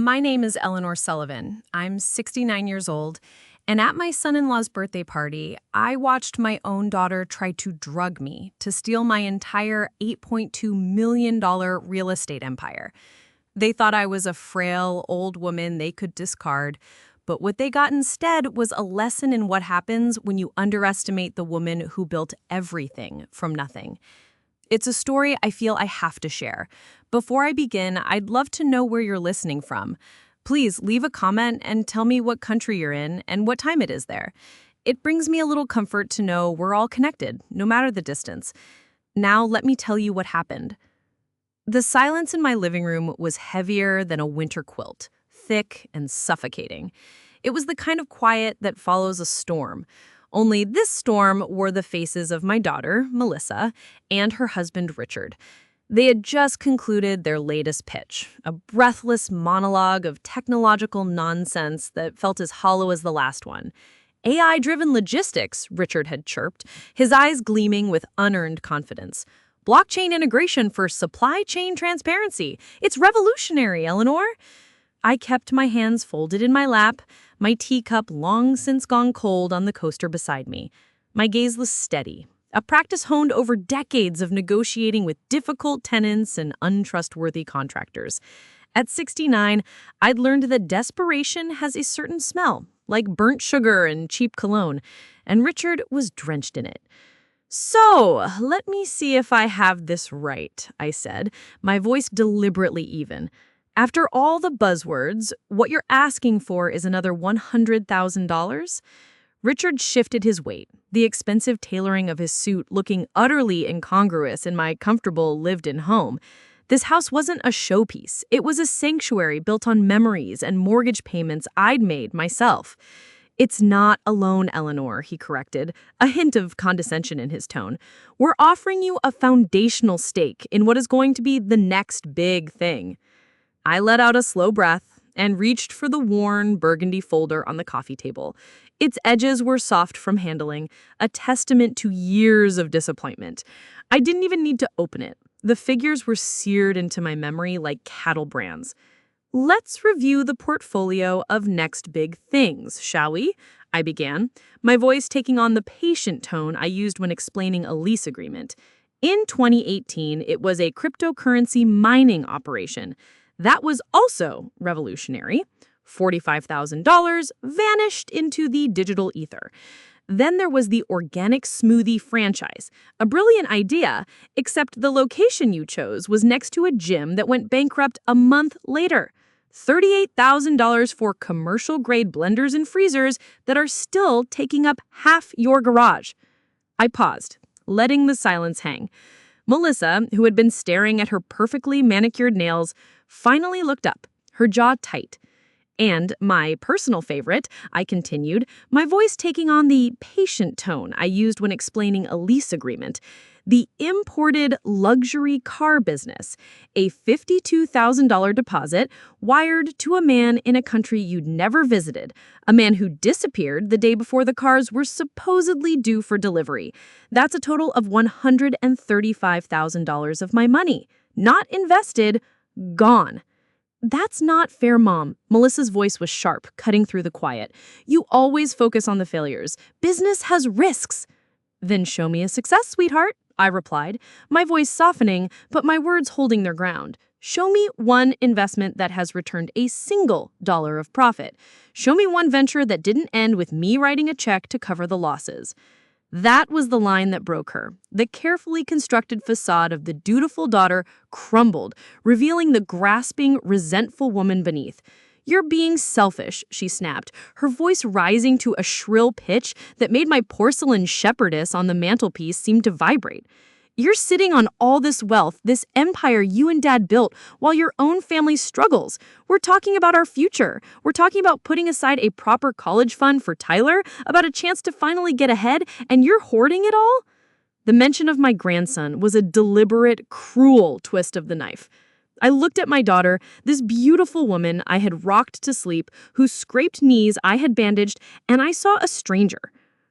My name is Eleanor Sullivan. I'm 69 years old, and at my son-in-law's birthday party, I watched my own daughter try to drug me to steal my entire $8.2 million real estate empire. They thought I was a frail, old woman they could discard, but what they got instead was a lesson in what happens when you underestimate the woman who built everything from nothing. It's a story I feel I have to share. Before I begin, I'd love to know where you're listening from. Please leave a comment and tell me what country you're in and what time it is there. It brings me a little comfort to know we're all connected, no matter the distance. Now let me tell you what happened. The silence in my living room was heavier than a winter quilt, thick and suffocating. It was the kind of quiet that follows a storm. Only this storm wore the faces of my daughter, Melissa, and her husband, Richard. They had just concluded their latest pitch, a breathless monologue of technological nonsense that felt as hollow as the last one. AI-driven logistics, Richard had chirped, his eyes gleaming with unearned confidence. Blockchain integration for supply chain transparency. It's revolutionary, Eleanor. I kept my hands folded in my lap, my teacup long since gone cold on the coaster beside me. My gaze was steady, a practice honed over decades of negotiating with difficult tenants and untrustworthy contractors. At 69, I'd learned that desperation has a certain smell, like burnt sugar and cheap cologne, and Richard was drenched in it. "So, let me see if I have this right," I said, my voice deliberately even. "After all the buzzwords, what you're asking for is another $100,000? Richard shifted his weight, the expensive tailoring of his suit looking utterly incongruous in my comfortable lived-in home. This house wasn't a showpiece. It was a sanctuary built on memories and mortgage payments I'd made myself. "It's not a loan, Eleanor," he corrected, a hint of condescension in his tone. "We're offering you a foundational stake in what is going to be the next big thing." I let out a slow breath and reached for the worn burgundy folder on the coffee table. Its edges were soft from handling, a testament to years of disappointment. I didn't even need to open it. The figures were seared into my memory like cattle brands. "Let's review the portfolio of next big things, shall we?" I began, my voice taking on the patient tone I used when explaining a lease agreement. In 2018, it was a cryptocurrency mining operation. That was also revolutionary. $45,000 vanished into the digital ether. Then there was the organic smoothie franchise, a brilliant idea, except the location you chose was next to a gym that went bankrupt a month later. $38,000 for commercial-grade blenders and freezers that are still taking up half your garage. I paused, letting the silence hang. Melissa, who had been staring at her perfectly manicured nails, finally looked up, her jaw tight. "And my personal favorite," I continued, my voice taking on the patient tone I used when explaining a lease agreement, "the imported luxury car business, a $52,000 deposit wired to a man in a country you'd never visited, a man who disappeared the day before the cars were supposedly due for delivery. That's a total of $135,000 of my money. Not invested, gone." "That's not fair, Mom." Melissa's voice was sharp, cutting through the quiet. "You always focus on the failures. Business has risks." "Then show me a success, sweetheart," I replied, my voice softening, but my words holding their ground. "Show me one investment that has returned a single dollar of profit. Show me one venture that didn't end with me writing a check to cover the losses." That was the line that broke her. The carefully constructed facade of the dutiful daughter crumbled, revealing the grasping, resentful woman beneath. "You're being selfish," she snapped, her voice rising to a shrill pitch that made my porcelain shepherdess on the mantelpiece seem to vibrate. "You're sitting on all this wealth, this empire you and Dad built, while your own family struggles. We're talking about our future. We're talking about putting aside a proper college fund for Tyler, about a chance to finally get ahead, and you're hoarding it all?" The mention of my grandson was a deliberate, cruel twist of the knife. I looked at my daughter, this beautiful woman I had rocked to sleep, whose scraped knees I had bandaged, and I saw a stranger.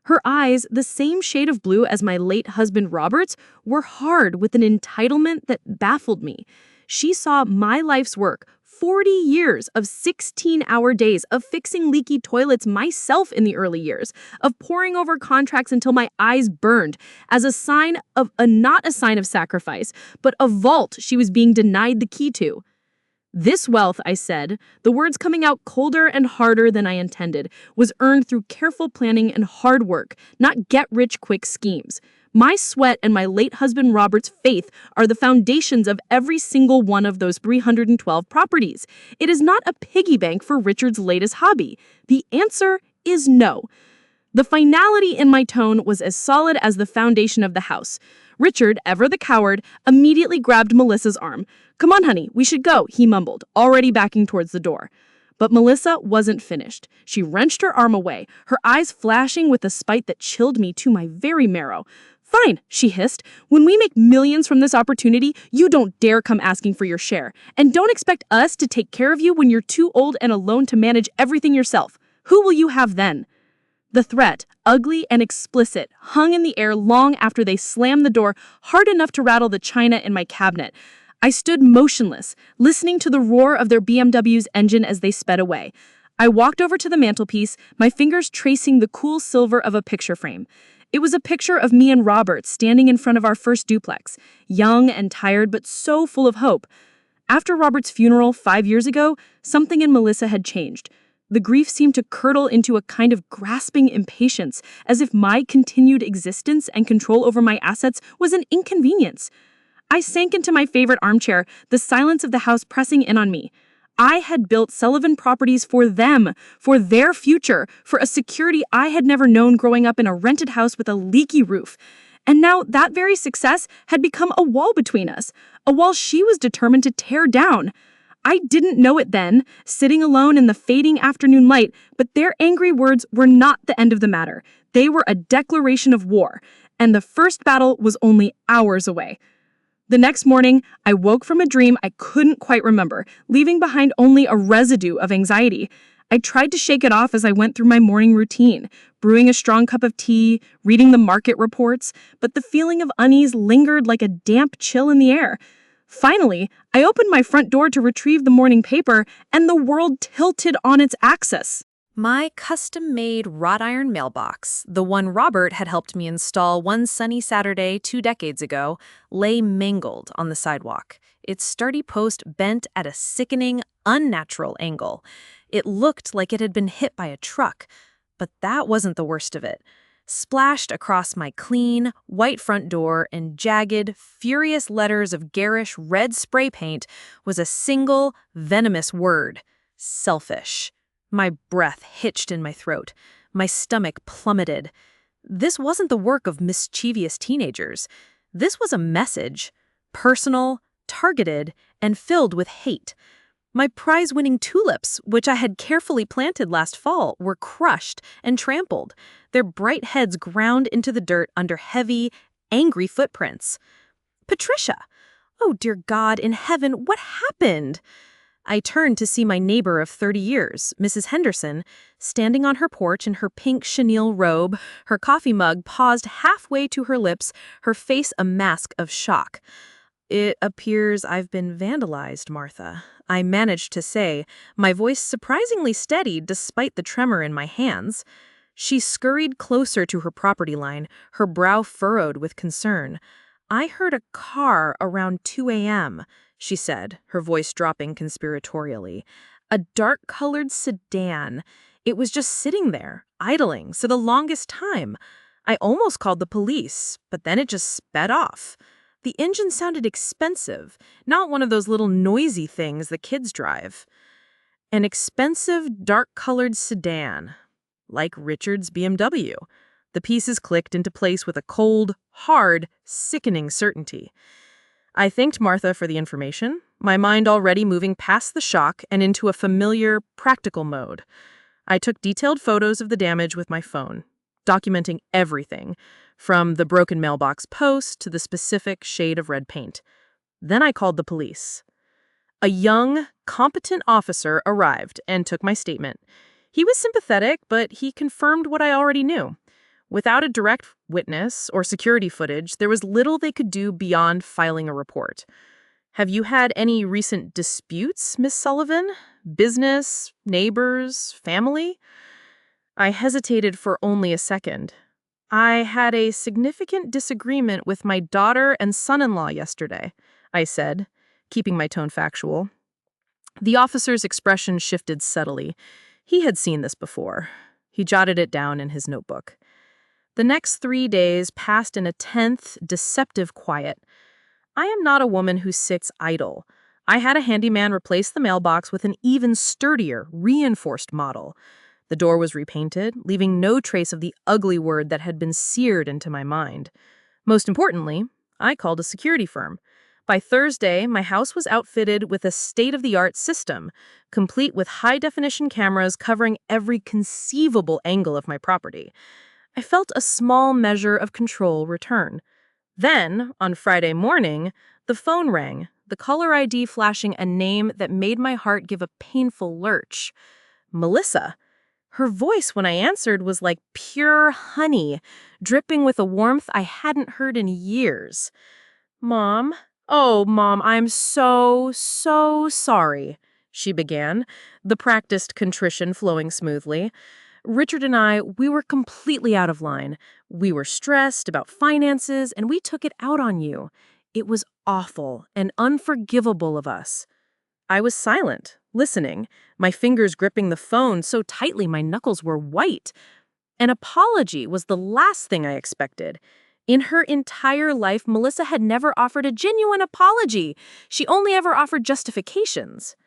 Her eyes, the same shade of blue as my late husband Robert's, were hard with an entitlement that baffled me. She saw my life's work 40 years of 16-hour days, of fixing leaky toilets myself in the early years, of poring over contracts until my eyes burned, as a sign of not a sign of sacrifice, but a vault she was being denied the key to. This wealth, I said, the words coming out colder and harder than I intended, was earned through careful planning and hard work, not get-rich-quick schemes. My sweat and my late husband Robert's faith are the foundations of every single one of those 312 properties. It is not a piggy bank for Richard's latest hobby. The answer is no. The finality in my tone was as solid as the foundation of the house. Richard, ever the coward, immediately grabbed Melissa's arm. "Come on, honey, we should go," he mumbled, already backing towards the door. But Melissa wasn't finished. She wrenched her arm away, her eyes flashing with a spite that chilled me to my very marrow. "Fine," she hissed. "When we make millions from this opportunity, you don't dare come asking for your share. And don't expect us to take care of you when you're too old and alone to manage everything yourself. Who will you have then?" The threat, ugly and explicit, hung in the air long after they slammed the door hard enough to rattle the china in my cabinet. I stood motionless, listening to the roar of their BMW's engine as they sped away. I walked over to the mantelpiece, my fingers tracing the cool silver of a picture frame. It was a picture of me and Robert standing in front of our first duplex, young and tired but so full of hope. After Robert's funeral 5 years ago, something in Melissa had changed. The grief seemed to curdle into a kind of grasping impatience, as if my continued existence and control over my assets was an inconvenience. I sank into my favorite armchair, the silence of the house pressing in on me. I had built Sullivan Properties for them, for their future, for a security I had never known growing up in a rented house with a leaky roof. And now that very success had become a wall between us, a wall she was determined to tear down. I didn't know it then, sitting alone in the fading afternoon light, but their angry words were not the end of the matter. They were a declaration of war, and the first battle was only hours away. The next morning, I woke from a dream I couldn't quite remember, leaving behind only a residue of anxiety. I tried to shake it off as I went through my morning routine, brewing a strong cup of tea, reading the market reports, but the feeling of unease lingered like a damp chill in the air. Finally, I opened my front door to retrieve the morning paper, and the world tilted on its axis. My custom-made wrought iron mailbox, the one Robert had helped me install one sunny Saturday 2 decades ago, lay mangled on the sidewalk, its sturdy post bent at a sickening, unnatural angle. It looked like it had been hit by a truck, but that wasn't the worst of it. Splashed across my clean, white front door in jagged, furious letters of garish red spray paint was a single, venomous word: selfish. My breath hitched in my throat. My stomach plummeted. This wasn't the work of mischievous teenagers. This was a message, personal, targeted, and filled with hate. My prize-winning tulips, which I had carefully planted last fall, were crushed and trampled, their bright heads ground into the dirt under heavy, angry footprints. Patricia! Oh, dear God in heaven, what happened? I turned to see my neighbor of 30 years, Mrs. Henderson, standing on her porch in her pink chenille robe, her coffee mug paused halfway to her lips, her face a mask of shock. "It appears I've been vandalized, Martha," I managed to say, my voice surprisingly steady despite the tremor in my hands. She scurried closer to her property line, her brow furrowed with concern. "I heard a car around 2 a.m., she said, her voice dropping conspiratorially. "A dark-colored sedan. It was just sitting there, idling, for the longest time. I almost called the police, but then it just sped off. The engine sounded expensive, not one of those little noisy things the kids drive. An expensive, dark-colored sedan, like Richard's BMW. The pieces clicked into place with a cold, hard, sickening certainty. I thanked Martha for the information, my mind already moving past the shock and into a familiar, practical mode. I took detailed photos of the damage with my phone, documenting everything, from the broken mailbox post to the specific shade of red paint. Then I called the police. A young, competent officer arrived and took my statement. He was sympathetic, but he confirmed what I already knew. Without a direct witness or security footage, there was little they could do beyond filing a report. Have you had any recent disputes, Miss Sullivan? Business, neighbors, family? I hesitated for only a second. I had a significant disagreement with my daughter and son-in-law yesterday, I said, keeping my tone factual. The officer's expression shifted subtly. He had seen this before. He jotted it down in his notebook. The next 3 days passed in a tense, deceptive quiet. I am not a woman who sits idle. I had a handyman replace the mailbox with an even sturdier, reinforced model. The door was repainted, leaving no trace of the ugly word that had been seared into my mind. Most importantly, I called a security firm. By Thursday, my house was outfitted with a state-of-the-art system, complete with high-definition cameras covering every conceivable angle of my property. I felt a small measure of control return. Then, on Friday morning, the phone rang, the caller ID flashing a name that made my heart give a painful lurch. Melissa. Her voice when I answered was like pure honey, dripping with a warmth I hadn't heard in years. Mom? Oh, Mom, I'm so sorry, she began, the practiced contrition flowing smoothly. Richard and we were completely out of line. We were stressed about finances, and we took it out on you. It was awful and unforgivable of us. I was silent, listening, my fingers gripping the phone so tightly my knuckles were white. An apology was the last thing I expected. In her entire life, Melissa had never offered a genuine apology. She only ever offered justifications.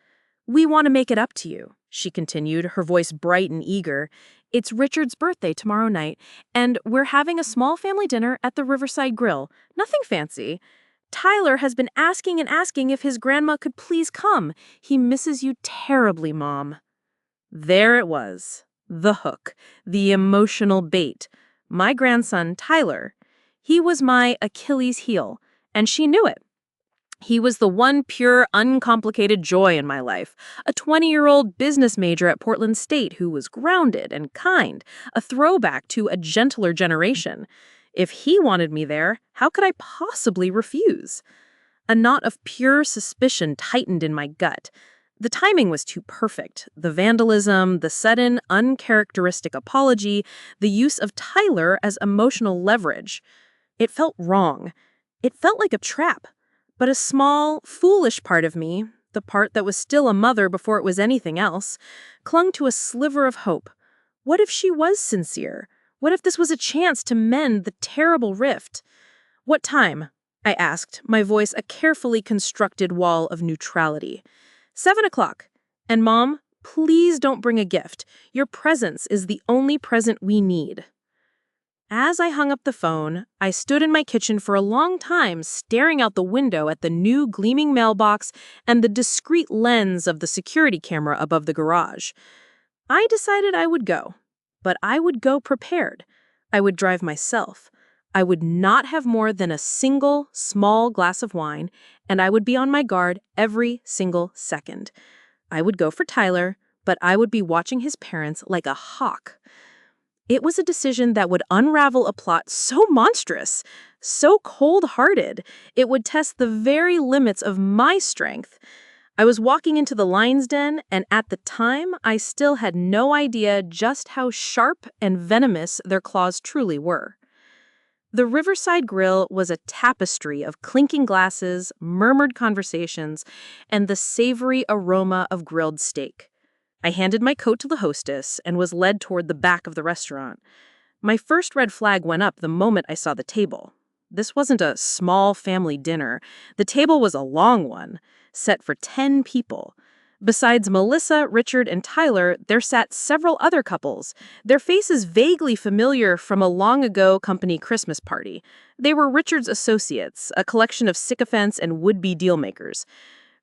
We want to make it up to you, she continued, her voice bright and eager. It's Richard's birthday tomorrow night, and we're having a small family dinner at the Riverside Grill. Nothing fancy. Tyler has been asking and asking if his grandma could please come. He misses you terribly, Mom. There it was. The hook. The emotional bait. My grandson, Tyler. He was my Achilles heel, and she knew it. He was the one pure, uncomplicated joy in my life, a 20-year-old business major at Portland State who was grounded and kind, a throwback to a gentler generation. If he wanted me there, how could I possibly refuse? A knot of pure suspicion tightened in my gut. The timing was too perfect. The vandalism, the sudden, uncharacteristic apology, the use of Tyler as emotional leverage. It felt wrong. It felt like a trap. But a small, foolish part of me, the part that was still a mother before it was anything else, clung to a sliver of hope. What if she was sincere? What if this was a chance to mend the terrible rift? What time? I asked, my voice a carefully constructed wall of neutrality. 7 o'clock. And Mom, please don't bring a gift. Your presence is the only present we need. As I hung up the phone, I stood in my kitchen for a long time staring out the window at the new gleaming mailbox and the discreet lens of the security camera above the garage. I decided I would go, but I would go prepared. I would drive myself. I would not have more than a single small glass of wine, and I would be on my guard every single second. I would go for Tyler, but I would be watching his parents like a hawk. It was a decision that would unravel a plot so monstrous, so cold-hearted, it would test the very limits of my strength. I was walking into the lion's den, and at the time, I still had no idea just how sharp and venomous their claws truly were. The Riverside Grill was a tapestry of clinking glasses, murmured conversations, and the savory aroma of grilled steak. I handed my coat to the hostess and was led toward the back of the restaurant. My first red flag went up the moment I saw the table. This wasn't a small family dinner. The table was a long one, set for 10 people. Besides Melissa, Richard, and Tyler, there sat several other couples, their faces vaguely familiar from a long-ago company Christmas party. They were Richard's associates, a collection of sycophants and would-be dealmakers.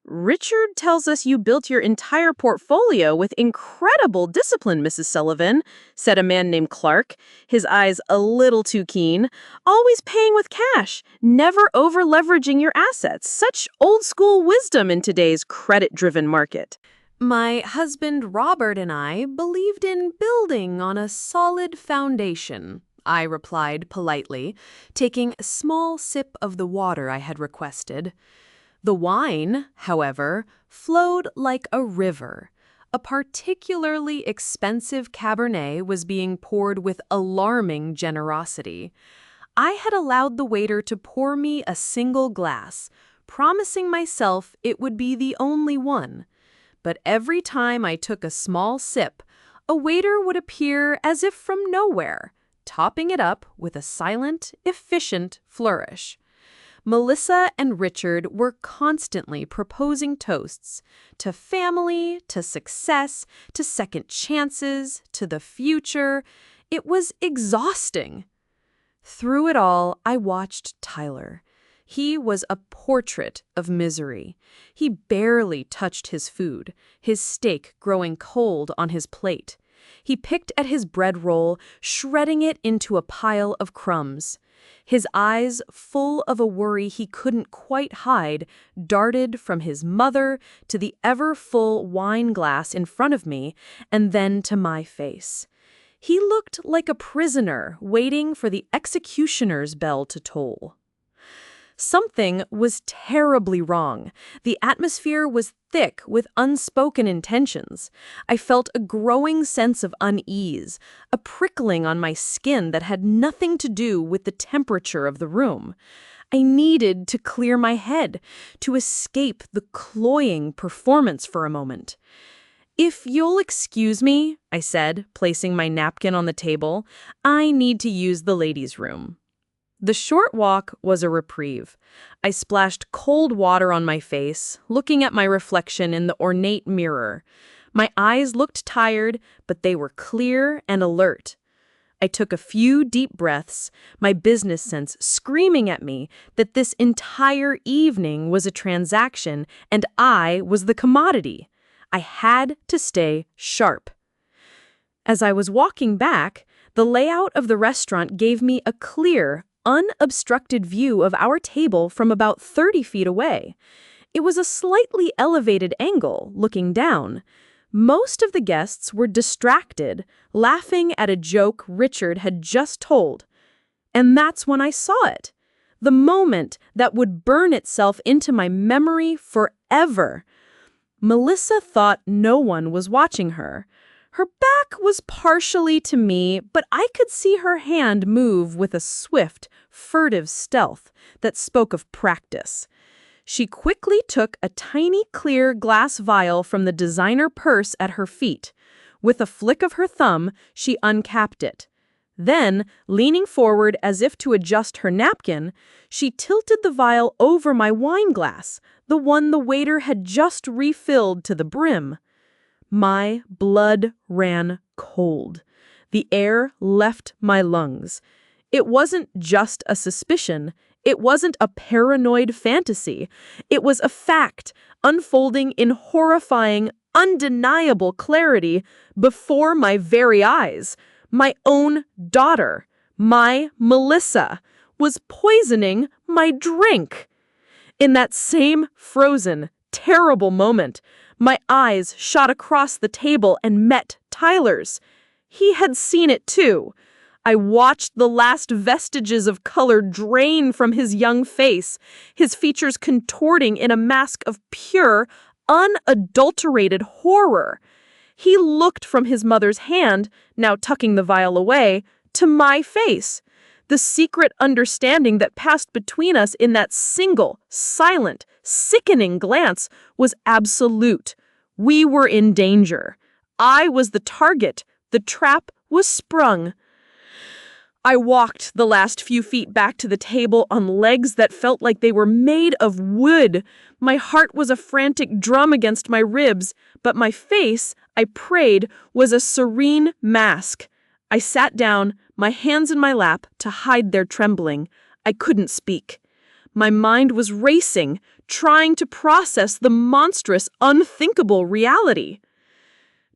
Richard tells us you built your entire portfolio with incredible discipline, Mrs. Sullivan, said a man named Clark, his eyes a little too keen. Always paying with cash, never over-leveraging your assets. Such old-school wisdom in today's credit-driven market. My husband Robert and I believed in building on a solid foundation, I replied politely, taking a small sip of the water I had requested. The wine, however, flowed like a river. A particularly expensive Cabernet was being poured with alarming generosity. I had allowed the waiter to pour me a single glass, promising myself it would be the only one. But every time I took a small sip, a waiter would appear as if from nowhere, topping it up with a silent, efficient flourish. Melissa and Richard were constantly proposing toasts to family, to success, to second chances, to the future. It was exhausting. Through it all, I watched Tyler. He was a portrait of misery. He barely touched his food, his steak growing cold on his plate. He picked at his bread roll, shredding it into a pile of crumbs. His eyes, full of a worry he couldn't quite hide, darted from his mother to the ever-full wine glass in front of me, and then to my face. He looked like a prisoner waiting for the executioner's bell to toll. Something was terribly wrong. The atmosphere was thick with unspoken intentions. I felt a growing sense of unease, a prickling on my skin that had nothing to do with the temperature of the room. I needed to clear my head, to escape the cloying performance for a moment. "If you'll excuse me," I said, placing my napkin on the table, "I need to use the ladies' room." The short walk was a reprieve. I splashed cold water on my face, looking at my reflection in the ornate mirror. My eyes looked tired, but they were clear and alert. I took a few deep breaths, my business sense screaming at me that this entire evening was a transaction and I was the commodity. I had to stay sharp. As I was walking back, the layout of the restaurant gave me a clear, unobstructed view of our table from about 30 feet away. It was a slightly elevated angle, looking down. Most of the guests were distracted, laughing at a joke Richard had just told. And that's when I saw it. The moment that would burn itself into my memory forever. Melissa thought no one was watching her. Her back was partially to me, but I could see her hand move with a swift, furtive stealth that spoke of practice. She quickly took a tiny clear glass vial from the designer purse at her feet. With a flick of her thumb, she uncapped it. Then, leaning forward as if to adjust her napkin, she tilted the vial over my wine glass, the one the waiter had just refilled to the brim. My blood ran cold. The air left my lungs. It wasn't just a suspicion. It wasn't a paranoid fantasy. It was a fact, unfolding in horrifying, undeniable clarity before my very eyes. My own daughter, my Melissa, was poisoning my drink. In that same frozen, terrible moment, my eyes shot across the table and met Tyler's. He had seen it too. I watched the last vestiges of color drain from his young face, his features contorting in a mask of pure, unadulterated horror. He looked from his mother's hand, now tucking the vial away, to my face. The secret understanding that passed between us in that single, silent, sickening glance was absolute. We were in danger. I was the target. The trap was sprung. I walked the last few feet back to the table on legs that felt like they were made of wood. My heart was a frantic drum against my ribs, but my face, I prayed, was a serene mask. I sat down, my hands in my lap, to hide their trembling. I couldn't speak. My mind was racing, trying to process the monstrous, unthinkable reality.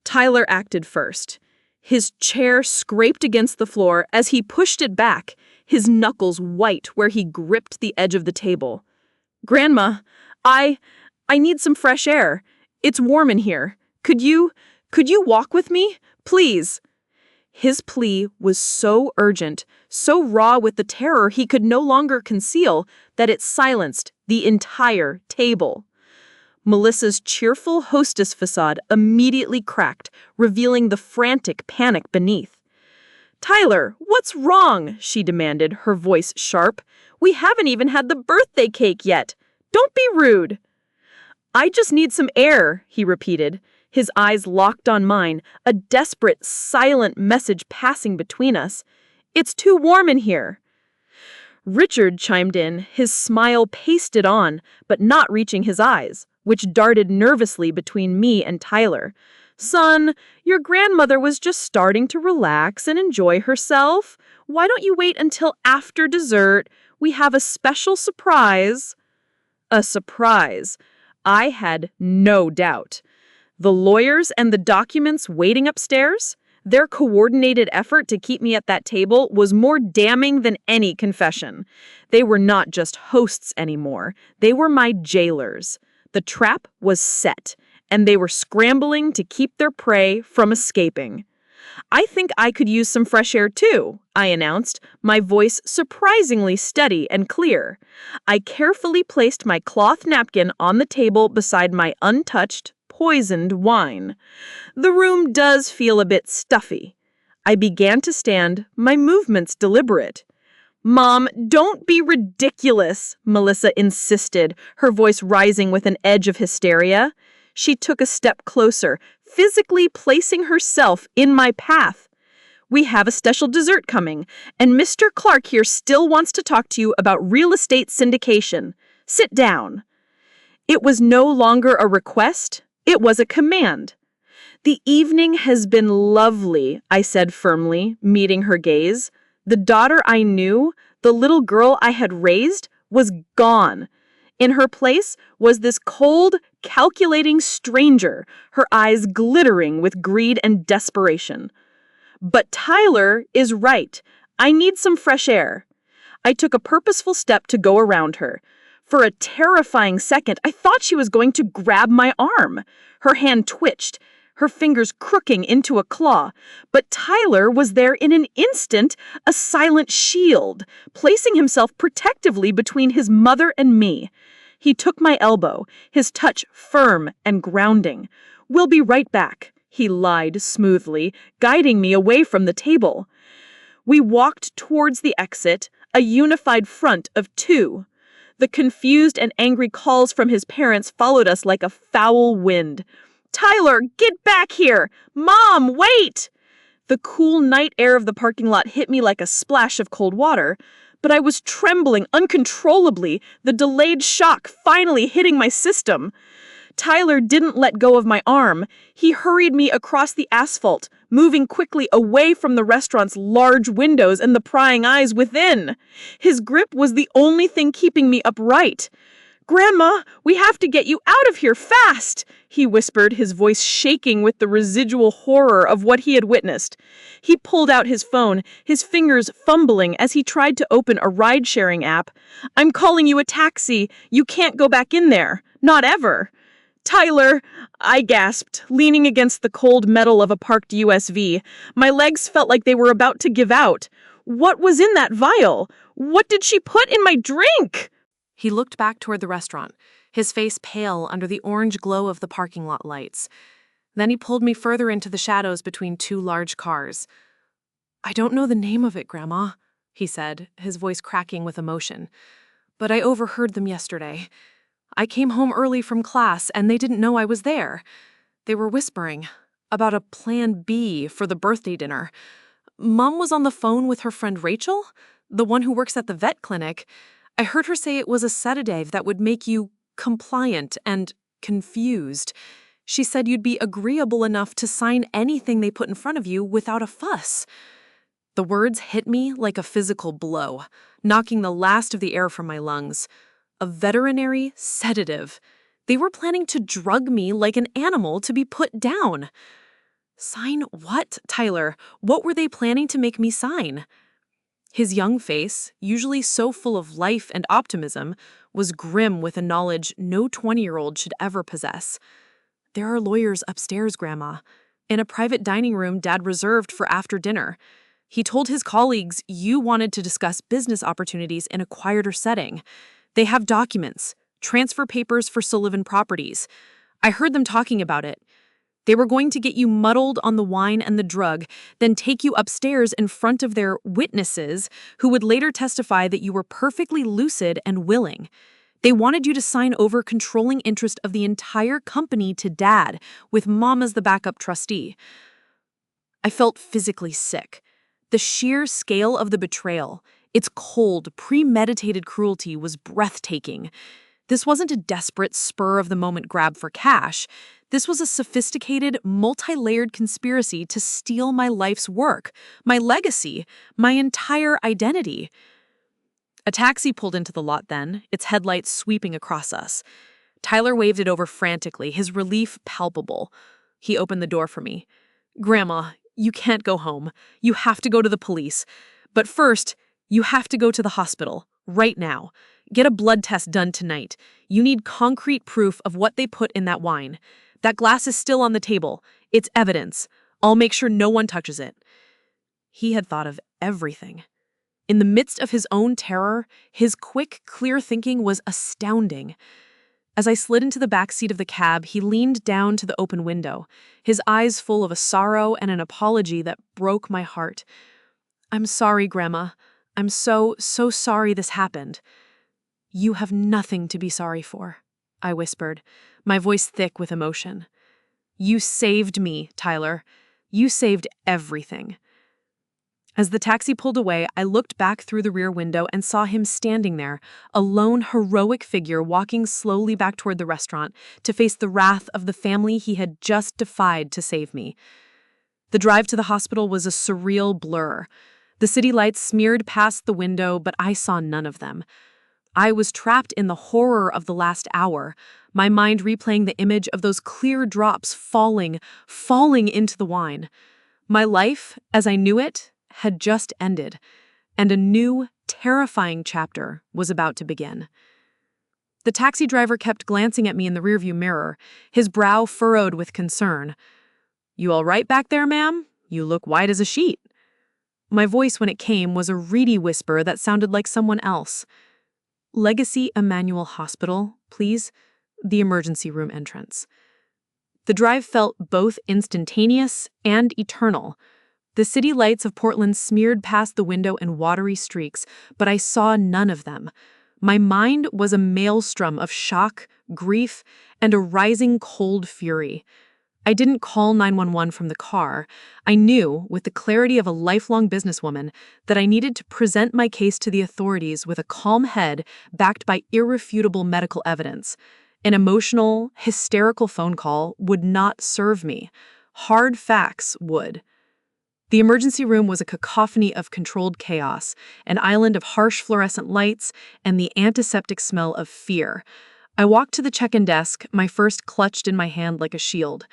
Tyler acted first. His chair scraped against the floor as he pushed it back, his knuckles white where he gripped the edge of the table. "Grandma, I need some fresh air. It's warm in here. Could you walk with me? Please." His plea was so urgent, so raw with the terror he could no longer conceal, that it silenced The entire table. Melissa's cheerful hostess facade immediately cracked, revealing the frantic panic beneath. "Tyler, what's wrong?" she demanded, her voice sharp. "We haven't even had the birthday cake yet. Don't be rude." "I just need some air," he repeated, his eyes locked on mine, a desperate, silent message passing between us. "It's too warm in here." Richard chimed in, his smile pasted on, but not reaching his eyes, which darted nervously between me and Tyler. "Son, your grandmother was just starting to relax and enjoy herself. Why don't you wait until after dessert? We have a special surprise." A surprise. I had no doubt. The lawyers and the documents waiting upstairs? Their coordinated effort to keep me at that table was more damning than any confession. They were not just hosts anymore. They were my jailers. The trap was set, and they were scrambling to keep their prey from escaping. "I think I could use some fresh air too," I announced, my voice surprisingly steady and clear. I carefully placed my cloth napkin on the table beside my untouched, poisoned wine. "The room does feel a bit stuffy." I began to stand, my movements deliberate. "Mom, don't be ridiculous," Melissa insisted, her voice rising with an edge of hysteria. She took a step closer, physically placing herself in my path. "We have a special dessert coming, and Mr. Clark here still wants to talk to you about real estate syndication. Sit down." It was no longer a request, it was a command. "The evening has been lovely," I said firmly, meeting her gaze. The daughter I knew, the little girl I had raised, was gone. In her place was this cold, calculating stranger, her eyes glittering with greed and desperation. "But Tyler is right. I need some fresh air." I took a purposeful step to go around her. For a terrifying second, I thought she was going to grab my arm. Her hand twitched, her fingers crooking into a claw. But Tyler was there in an instant, a silent shield, placing himself protectively between his mother and me. He took my elbow, his touch firm and grounding. "We'll be right back," he lied smoothly, guiding me away from the table. We walked towards the exit, a unified front of two. The confused and angry calls from his parents followed us like a foul wind. "Tyler, get back here! Mom, wait!" The cool night air of the parking lot hit me like a splash of cold water, but I was trembling uncontrollably, the delayed shock finally hitting my system. Tyler didn't let go of my arm. He hurried me across the asphalt, moving quickly away from the restaurant's large windows and the prying eyes within. His grip was the only thing keeping me upright. "Grandma, we have to get you out of here fast," he whispered, his voice shaking with the residual horror of what he had witnessed. He pulled out his phone, his fingers fumbling as he tried to open a ride-sharing app. "I'm calling you a taxi. You can't go back in there. Not ever." "Tyler," I gasped, leaning against the cold metal of a parked USV. My legs felt like they were about to give out. "What was in that vial? What did she put in my drink?" He looked back toward the restaurant, his face pale under the orange glow of the parking lot lights. Then he pulled me further into the shadows between two large cars. "I don't know the name of it, Grandma," he said, his voice cracking with emotion. "But I overheard them yesterday. I came home early from class, and they didn't know I was there. They were whispering about a plan B for the birthday dinner. Mom was on the phone with her friend Rachel, the one who works at the vet clinic. I heard her say it was a sedative that would make you compliant and confused. She said you'd be agreeable enough to sign anything they put in front of you without a fuss." The words hit me like a physical blow, knocking the last of the air from my lungs. A veterinary sedative. They were planning to drug me like an animal to be put down. Sign what, Tyler? What were they planning to make me sign? His young face, usually so full of life and optimism, was grim with a knowledge no 20-year-old should ever possess. "There are lawyers upstairs, Grandma, in a private dining room Dad reserved for after dinner. He told his colleagues you wanted to discuss business opportunities in a quieter setting. They have documents, transfer papers for Sullivan Properties. I heard them talking about it. They were going to get you muddled on the wine and the drug, then take you upstairs in front of their witnesses, who would later testify that you were perfectly lucid and willing. They wanted you to sign over controlling interest of the entire company to Dad, with Mom as the backup trustee. I felt physically sick. The sheer scale of the betrayal, its cold, premeditated cruelty was breathtaking. This wasn't a desperate, spur-of-the-moment grab for cash. This was a sophisticated, multi-layered conspiracy to steal my life's work, my legacy, my entire identity. A taxi pulled into the lot then, its headlights sweeping across us. Tyler waved it over frantically, his relief palpable. He opened the door for me. "Grandma, you can't go home. You have to go to the police. But first, you have to go to the hospital, right now. Get a blood test done tonight. You need concrete proof of what they put in that wine. That glass is still on the table. It's evidence. I'll make sure no one touches it." He had thought of everything. In the midst of his own terror, his quick, clear thinking was astounding. As I slid into the back seat of the cab, he leaned down to the open window, his eyes full of a sorrow and an apology that broke my heart. "I'm sorry, Grandma. I'm so sorry this happened." "You have nothing to be sorry for," I whispered, my voice thick with emotion. "You saved me, Tyler. You saved everything." As the taxi pulled away, I looked back through the rear window and saw him standing there, a lone, heroic figure walking slowly back toward the restaurant to face the wrath of the family he had just defied to save me. The drive to the hospital was a surreal blur. The city lights smeared past the window, but I saw none of them. I was trapped in the horror of the last hour, my mind replaying the image of those clear drops falling into the wine. My life, as I knew it, had just ended, and a new, terrifying chapter was about to begin. The taxi driver kept glancing at me in the rearview mirror, his brow furrowed with concern. "You all right back there, ma'am? You look white as a sheet." My voice, when it came, was a reedy whisper that sounded like someone else. "Legacy Emmanuel Hospital, please. The emergency room entrance." The drive felt both instantaneous and eternal. The city lights of Portland smeared past the window in watery streaks, but I saw none of them. My mind was a maelstrom of shock, grief, and a rising cold fury. I didn't call 911 from the car. I knew, with the clarity of a lifelong businesswoman, that I needed to present my case to the authorities with a calm head backed by irrefutable medical evidence. An emotional, hysterical phone call would not serve me. Hard facts would. The emergency room was a cacophony of controlled chaos, an island of harsh fluorescent lights, and the antiseptic smell of fear. I walked to the check-in desk, my first clutched in my hand like a shield.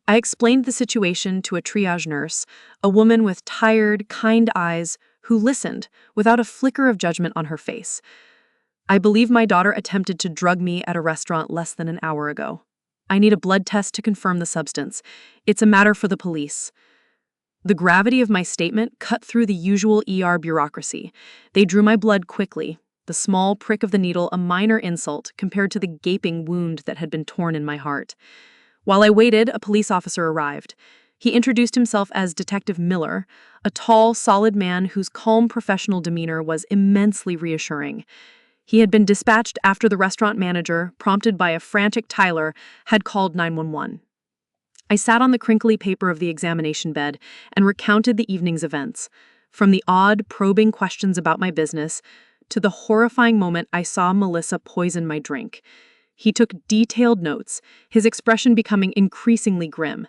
I explained the situation to a triage nurse, a woman with tired, kind eyes who listened without a flicker of judgment on her face. "I believe my daughter attempted to drug me at a restaurant less than an hour ago. I need a blood test to confirm the substance. It's a matter for the police." The gravity of my statement cut through the usual ER bureaucracy. They drew my blood quickly, the small prick of the needle a minor insult compared to the gaping wound that had been torn in my heart. While I waited, a police officer arrived. He introduced himself as Detective Miller, a tall, solid man whose calm professional demeanor was immensely reassuring. He had been dispatched after the restaurant manager, prompted by a frantic Tyler, had called 911. I sat on the crinkly paper of the examination bed and recounted the evening's events, from the odd, probing questions about my business to the horrifying moment I saw Melissa poison my drink. He took detailed notes, his expression becoming increasingly grim.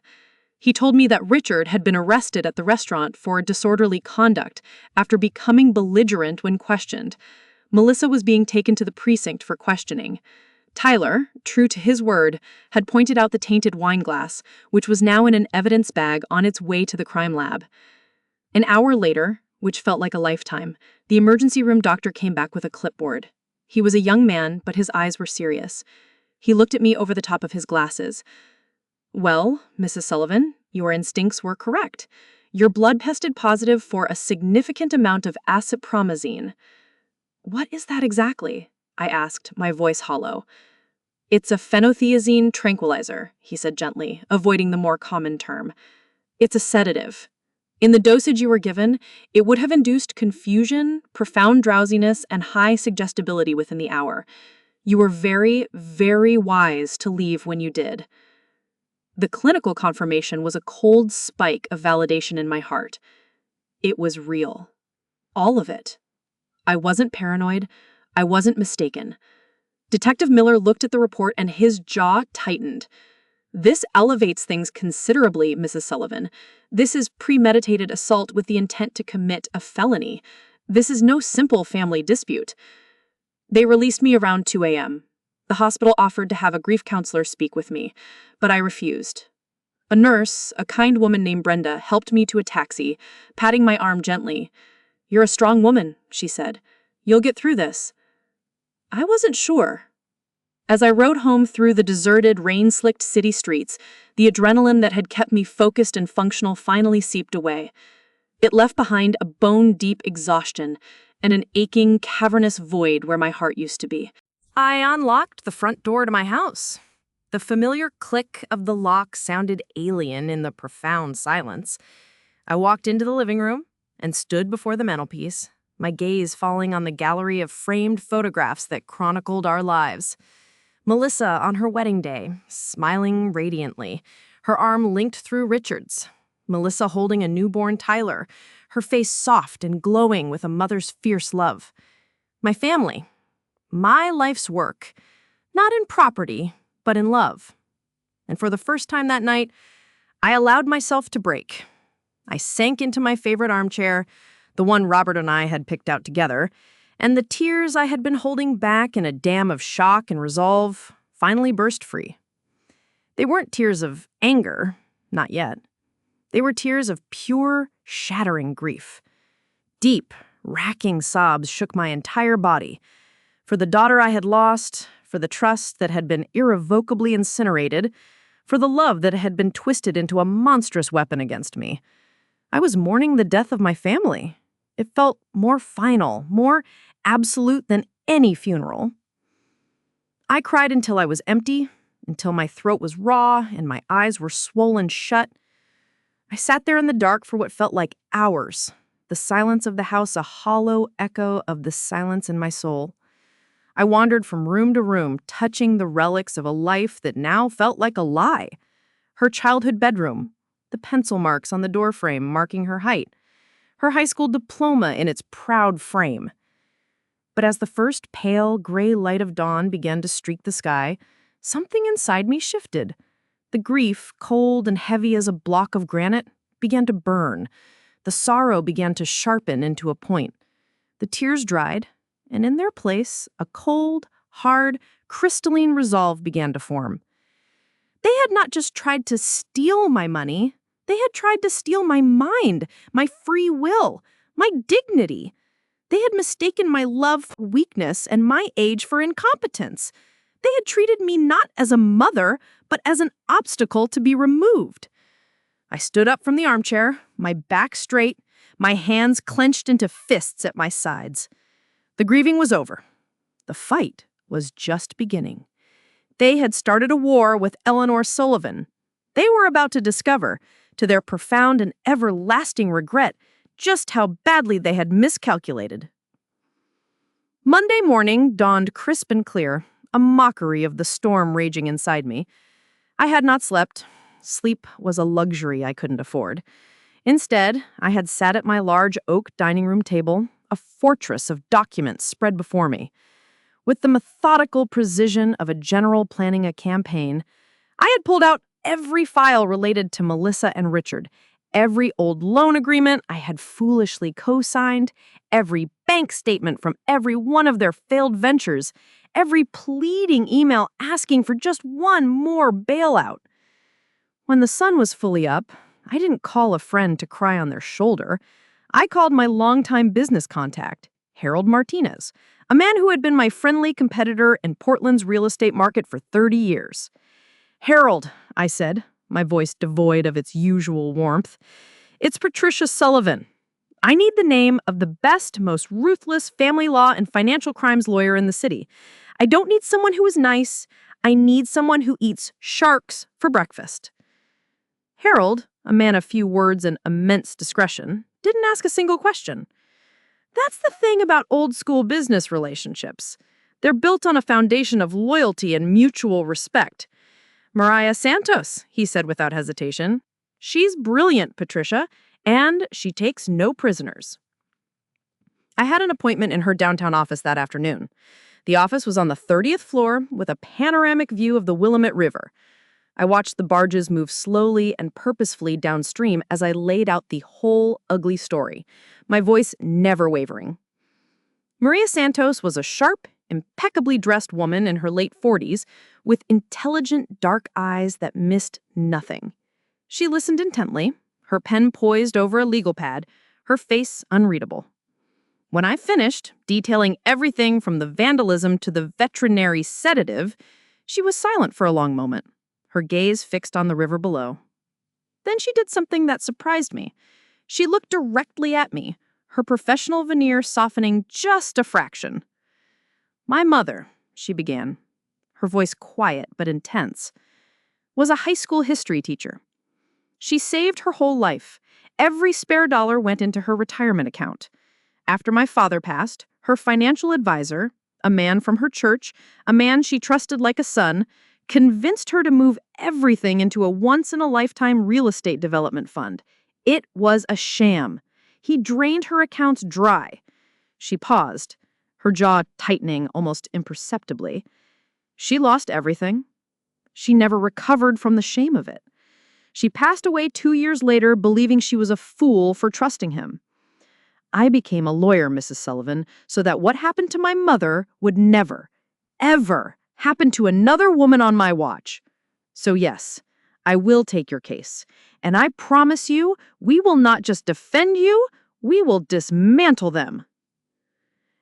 He told me that Richard had been arrested at the restaurant for disorderly conduct after becoming belligerent when questioned. Melissa was being taken to the precinct for questioning. Tyler, true to his word, had pointed out the tainted wine glass, which was now in an evidence bag on its way to the crime lab. An hour later, which felt like a lifetime, the emergency room doctor came back with a clipboard. He was a young man, but his eyes were serious. He looked at me over the top of his glasses. "Well, Mrs. Sullivan, your instincts were correct. Your blood tested positive for a significant amount of acepromazine." "What is that exactly?" I asked, my voice hollow. It's a phenothiazine tranquilizer, he said gently, avoiding the more common term. It's a sedative. In the dosage you were given, it would have induced confusion, profound drowsiness, and high suggestibility within the hour. You were very, very wise to leave when you did. The clinical confirmation was a cold spike of validation in my heart. It was real. All of it. I wasn't paranoid. I wasn't mistaken. Detective Miller looked at the report and his jaw tightened. This elevates things considerably, Mrs. Sullivan. This is premeditated assault with the intent to commit a felony. This is no simple family dispute. They released me around 2 a.m. The hospital offered to have a grief counselor speak with me, but I refused. A nurse, a kind woman named Brenda, helped me to a taxi, patting my arm gently. "You're a strong woman," she said. "You'll get through this." I wasn't sure. As I rode home through the deserted, rain-slicked city streets, the adrenaline that had kept me focused and functional finally seeped away. It left behind a bone-deep exhaustion and an aching, cavernous void where my heart used to be. I unlocked the front door to my house. The familiar click of the lock sounded alien in the profound silence. I walked into the living room and stood before the mantelpiece, my gaze falling on the gallery of framed photographs that chronicled our lives. Melissa on her wedding day, smiling radiantly, her arm linked through Richard's. Melissa holding a newborn Tyler, her face soft and glowing with a mother's fierce love. My family, my life's work, not in property, but in love. And for the first time that night, I allowed myself to break. I sank into my favorite armchair, the one Robert and I had picked out together, and the tears I had been holding back in a dam of shock and resolve finally burst free. They weren't tears of anger, not yet. They were tears of pure, shattering grief. Deep, racking sobs shook my entire body. For the daughter I had lost, for the trust that had been irrevocably incinerated, for the love that had been twisted into a monstrous weapon against me. I was mourning the death of my family. It felt more final, more absolute than any funeral. I cried until I was empty, until my throat was raw and my eyes were swollen shut. I sat there in the dark for what felt like hours, the silence of the house a hollow echo of the silence in my soul. I wandered from room to room, touching the relics of a life that now felt like a lie. Her childhood bedroom, the pencil marks on the doorframe marking her height, her high school diploma in its proud frame. But as the first pale, gray light of dawn began to streak the sky, something inside me shifted. The grief, cold and heavy as a block of granite, began to burn. The sorrow began to sharpen into a point. The tears dried, and in their place, a cold, hard, crystalline resolve began to form. They had not just tried to steal my money, they had tried to steal my mind, my free will, my dignity. They had mistaken my love for weakness and my age for incompetence. They had treated me not as a mother, but as an obstacle to be removed. I stood up from the armchair, my back straight, my hands clenched into fists at my sides. The grieving was over. The fight was just beginning. They had started a war with Eleanor Sullivan. They were about to discover, to their profound and everlasting regret, just how badly they had miscalculated. Monday morning dawned crisp and clear, a mockery of the storm raging inside me. I had not slept. Sleep was a luxury I couldn't afford. Instead, I had sat at my large oak dining room table, a fortress of documents spread before me. With the methodical precision of a general planning a campaign, I had pulled out every file related to Melissa and Richard, every old loan agreement I had foolishly co-signed, every bank statement from every one of their failed ventures, every pleading email asking for just one more bailout. When the sun was fully up, I didn't call a friend to cry on their shoulder. I called my longtime business contact, Harold Martinez, a man who had been my friendly competitor in Portland's real estate market for 30 years. "Harold," I said, my voice devoid of its usual warmth, "it's Patricia Sullivan. I need the name of the best, most ruthless family law and financial crimes lawyer in the city. I don't need someone who is nice. I need someone who eats sharks for breakfast. Harold, a man of few words and immense discretion, didn't ask a single question. That's the thing about old-school business relationships. They're built on a foundation of loyalty and mutual respect. Mariah Santos, he said without hesitation. She's brilliant, Patricia, and she takes no prisoners. I had an appointment in her downtown office that afternoon. The office was on the 30th floor with a panoramic view of the Willamette River. I watched the barges move slowly and purposefully downstream as I laid out the whole ugly story, my voice never wavering. Maria Santos was a sharp, impeccably dressed woman in her late 40s with intelligent, dark eyes that missed nothing. She listened intently, her pen poised over a legal pad, her face unreadable. When I finished, detailing everything from the vandalism to the veterinary sedative, she was silent for a long moment, her gaze fixed on the river below. Then she did something that surprised me. She looked directly at me, her professional veneer softening just a fraction. "My mother," she began, her voice quiet but intense, "was a high school history teacher. She saved her whole life. Every spare dollar went into her retirement account. After my father passed, her financial advisor, a man from her church, a man she trusted like a son, convinced her to move everything into a once-in-a-lifetime real estate development fund. It was a sham. He drained her accounts dry." She paused, her jaw tightening almost imperceptibly. "She lost everything. She never recovered from the shame of it. She passed away 2 years later believing she was a fool for trusting him. I became a lawyer, Mrs. Sullivan, so that what happened to my mother would never, ever happen to another woman on my watch. So yes, I will take your case, and I promise you we will not just defend you, we will dismantle them."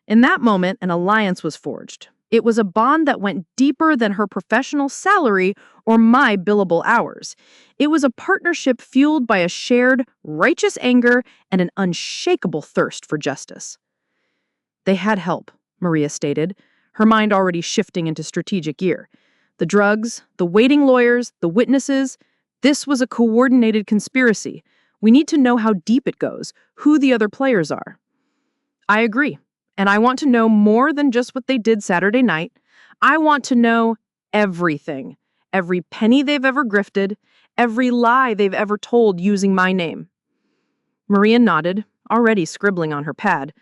In that moment, an alliance was forged. It was a bond that went deeper than her professional salary or my billable hours. It was a partnership fueled by a shared, righteous anger and an unshakable thirst for justice. "They had help," Maria stated, her mind already shifting into strategic gear. "The drugs, the waiting lawyers, the witnesses. This was a coordinated conspiracy. We need to know how deep it goes, who the other players are." "I agree. And I want to know more than just what they did Saturday night. I want to know everything. Every penny they've ever grifted, every lie they've ever told using my name." Maria nodded, already scribbling on her pad.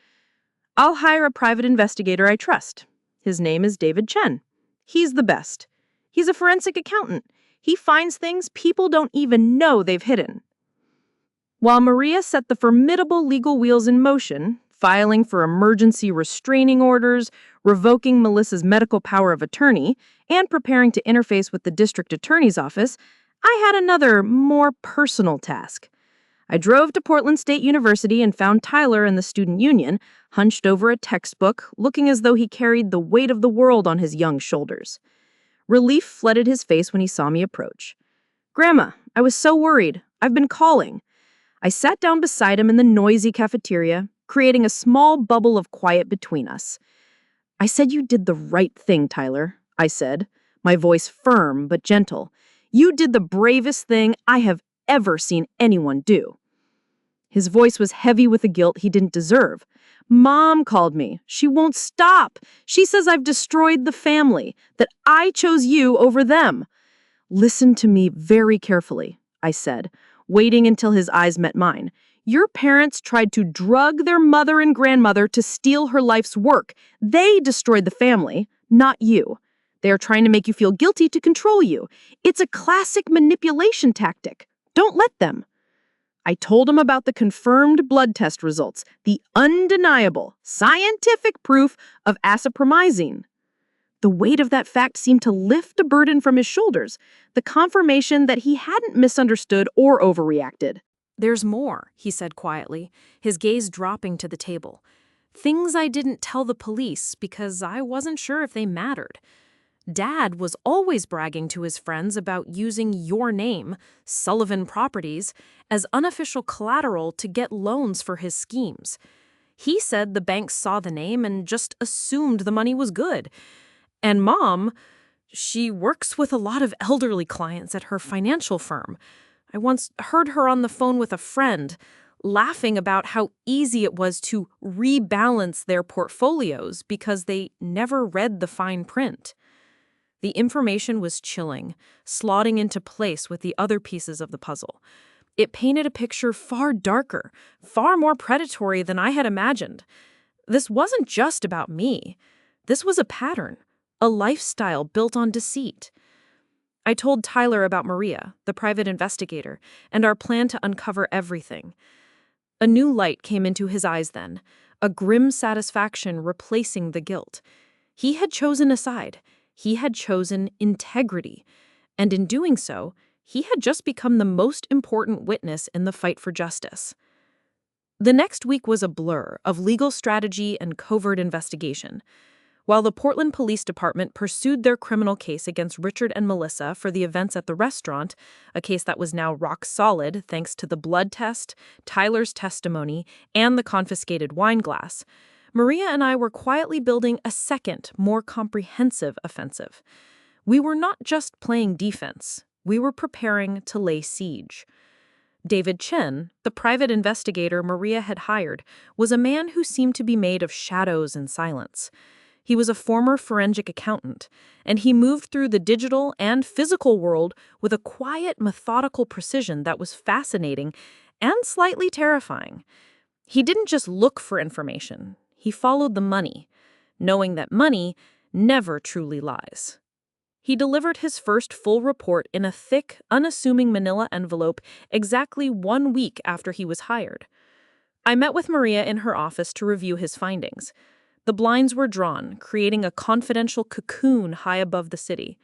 "I'll hire a private investigator I trust. His name is David Chen. He's the best. He's a forensic accountant. He finds things people don't even know they've hidden." While Maria set the formidable legal wheels in motion, filing for emergency restraining orders, revoking Melissa's medical power of attorney, and preparing to interface with the district attorney's office, I had another, more personal task. I drove to Portland State University and found Tyler in the student union, hunched over a textbook, looking as though he carried the weight of the world on his young shoulders. Relief flooded his face when he saw me approach. "Grandma, I was so worried. I've been calling." I sat down beside him in the noisy cafeteria, creating a small bubble of quiet between us. "I said you did the right thing, Tyler," I said, my voice firm but gentle. "You did the bravest thing I have ever seen anyone do." His voice was heavy with a guilt he didn't deserve. "Mom called me. She won't stop. She says I've destroyed the family, that I chose you over them." "Listen to me very carefully," I said, waiting until his eyes met mine. "Your parents tried to drug their mother and grandmother to steal her life's work. They destroyed the family, not you. They are trying to make you feel guilty to control you. It's a classic manipulation tactic. Don't let them." I told him about the confirmed blood test results, the undeniable, scientific proof of acepromazine. The weight of that fact seemed to lift a burden from his shoulders, the confirmation that he hadn't misunderstood or overreacted. "There's more," he said quietly, his gaze dropping to the table. "Things I didn't tell the police because I wasn't sure if they mattered. Dad was always bragging to his friends about using your name, Sullivan Properties, as unofficial collateral to get loans for his schemes. He said the banks saw the name and just assumed the money was good. And Mom, she works with a lot of elderly clients at her financial firm. I once heard her on the phone with a friend, laughing about how easy it was to rebalance their portfolios because they never read the fine print. The information was chilling, slotting into place with the other pieces of the puzzle. It painted a picture far darker, far more predatory than I had imagined. This wasn't just about me. This was a pattern, a lifestyle built on deceit. I told Tyler about Maria, the private investigator, and our plan to uncover everything. A new light came into his eyes then, a grim satisfaction replacing the guilt. He had chosen a side. He had chosen integrity. And in doing so, he had just become the most important witness in the fight for justice. The next week was a blur of legal strategy and covert investigation. While the Portland Police Department pursued their criminal case against Richard and Melissa for the events at the restaurant, a case that was now rock solid thanks to the blood test, Tyler's testimony, and the confiscated wine glass, Maria and I were quietly building a second, more comprehensive offensive. We were not just playing defense. We were preparing to lay siege. David Chen, the private investigator Maria had hired, was a man who seemed to be made of shadows and silence. He was a former forensic accountant, and he moved through the digital and physical world with a quiet, methodical precision that was fascinating and slightly terrifying. He didn't just look for information. He followed the money, knowing that money never truly lies. He delivered his first full report in a thick, unassuming manila envelope exactly 1 week after he was hired. I met with Maria in her office to review his findings. The blinds were drawn, creating a confidential cocoon high above the city.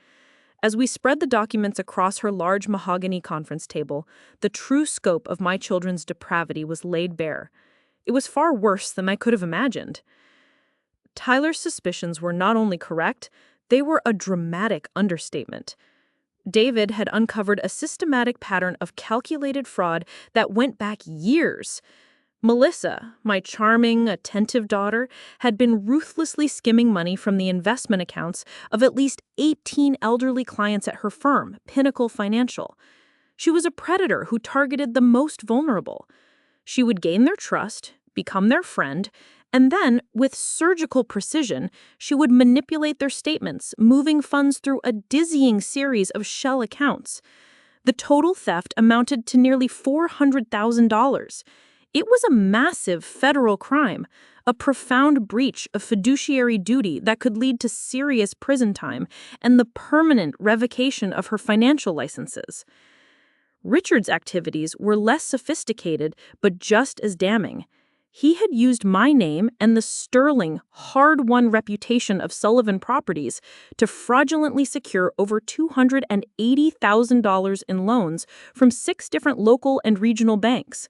As we spread the documents across her large mahogany conference table, the true scope of my children's depravity was laid bare. It was far worse than I could have imagined. Tyler's suspicions were not only correct, they were a dramatic understatement. David had uncovered a systematic pattern of calculated fraud that went back years. Melissa, my charming, attentive daughter, had been ruthlessly skimming money from the investment accounts of at least 18 elderly clients at her firm, Pinnacle Financial. She was a predator who targeted the most vulnerable. She would gain their trust, become their friend, and then, with surgical precision, she would manipulate their statements, moving funds through a dizzying series of shell accounts. The total theft amounted to nearly $400,000. It was a massive federal crime, a profound breach of fiduciary duty that could lead to serious prison time and the permanent revocation of her financial licenses. Richard's activities were less sophisticated, but just as damning. He had used my name and the sterling, hard-won reputation of Sullivan Properties to fraudulently secure over $280,000 in loans from 6 different local and regional banks.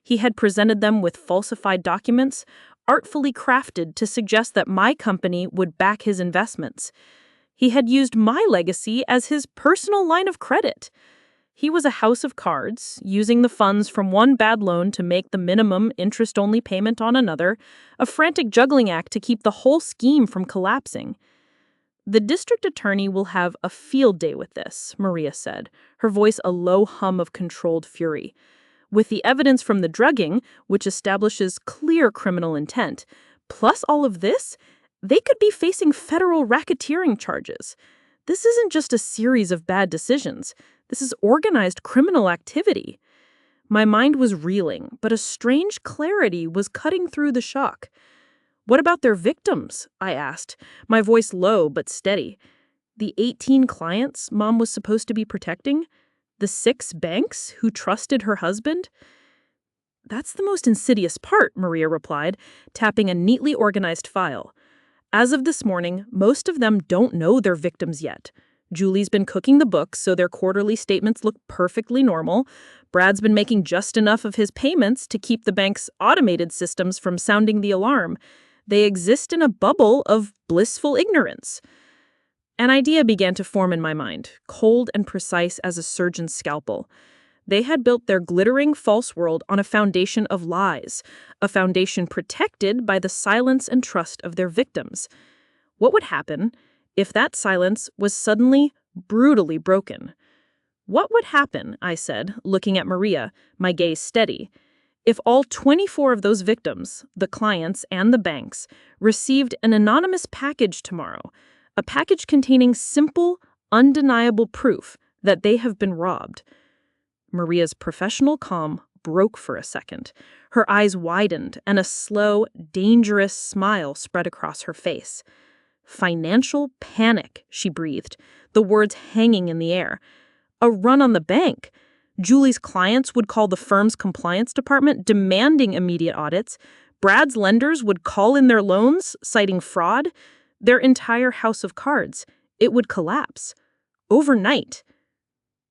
He had presented them with falsified documents, artfully crafted to suggest that my company would back his investments. He had used my legacy as his personal line of credit. He was a house of cards, using the funds from one bad loan to make the minimum interest-only payment on another, a frantic juggling act to keep the whole scheme from collapsing. The district attorney will have a field day with this, Maria said, her voice a low hum of controlled fury. With the evidence from the drugging, which establishes clear criminal intent, plus all of this, they could be facing federal racketeering charges. This isn't just a series of bad decisions. This is organized criminal activity. My mind was reeling, but a strange clarity was cutting through the shock. What about their victims? I asked, my voice low but steady. The 18 clients Mom was supposed to be protecting? The 6 banks who trusted her husband? That's the most insidious part, Maria replied, tapping a neatly organized file. As of this morning, most of them don't know they're victims yet. Julie's been cooking the books, so their quarterly statements look perfectly normal. Brad's been making just enough of his payments to keep the bank's automated systems from sounding the alarm. They exist in a bubble of blissful ignorance. An idea began to form in my mind, cold and precise as a surgeon's scalpel. They had built their glittering false world on a foundation of lies, a foundation protected by the silence and trust of their victims. What would happen if that silence was suddenly, brutally broken? What would happen, I said, looking at Maria, my gaze steady, if all 24 of those victims, the clients and the banks, received an anonymous package tomorrow, a package containing simple, undeniable proof that they have been robbed? Maria's professional calm broke for a second. Her eyes widened and a slow, dangerous smile spread across her face. Financial panic, she breathed, the words hanging in the air. A run on the bank. Julie's clients would call the firm's compliance department, demanding immediate audits. Brad's lenders would call in their loans, citing fraud. Their entire house of cards. It would collapse. Overnight.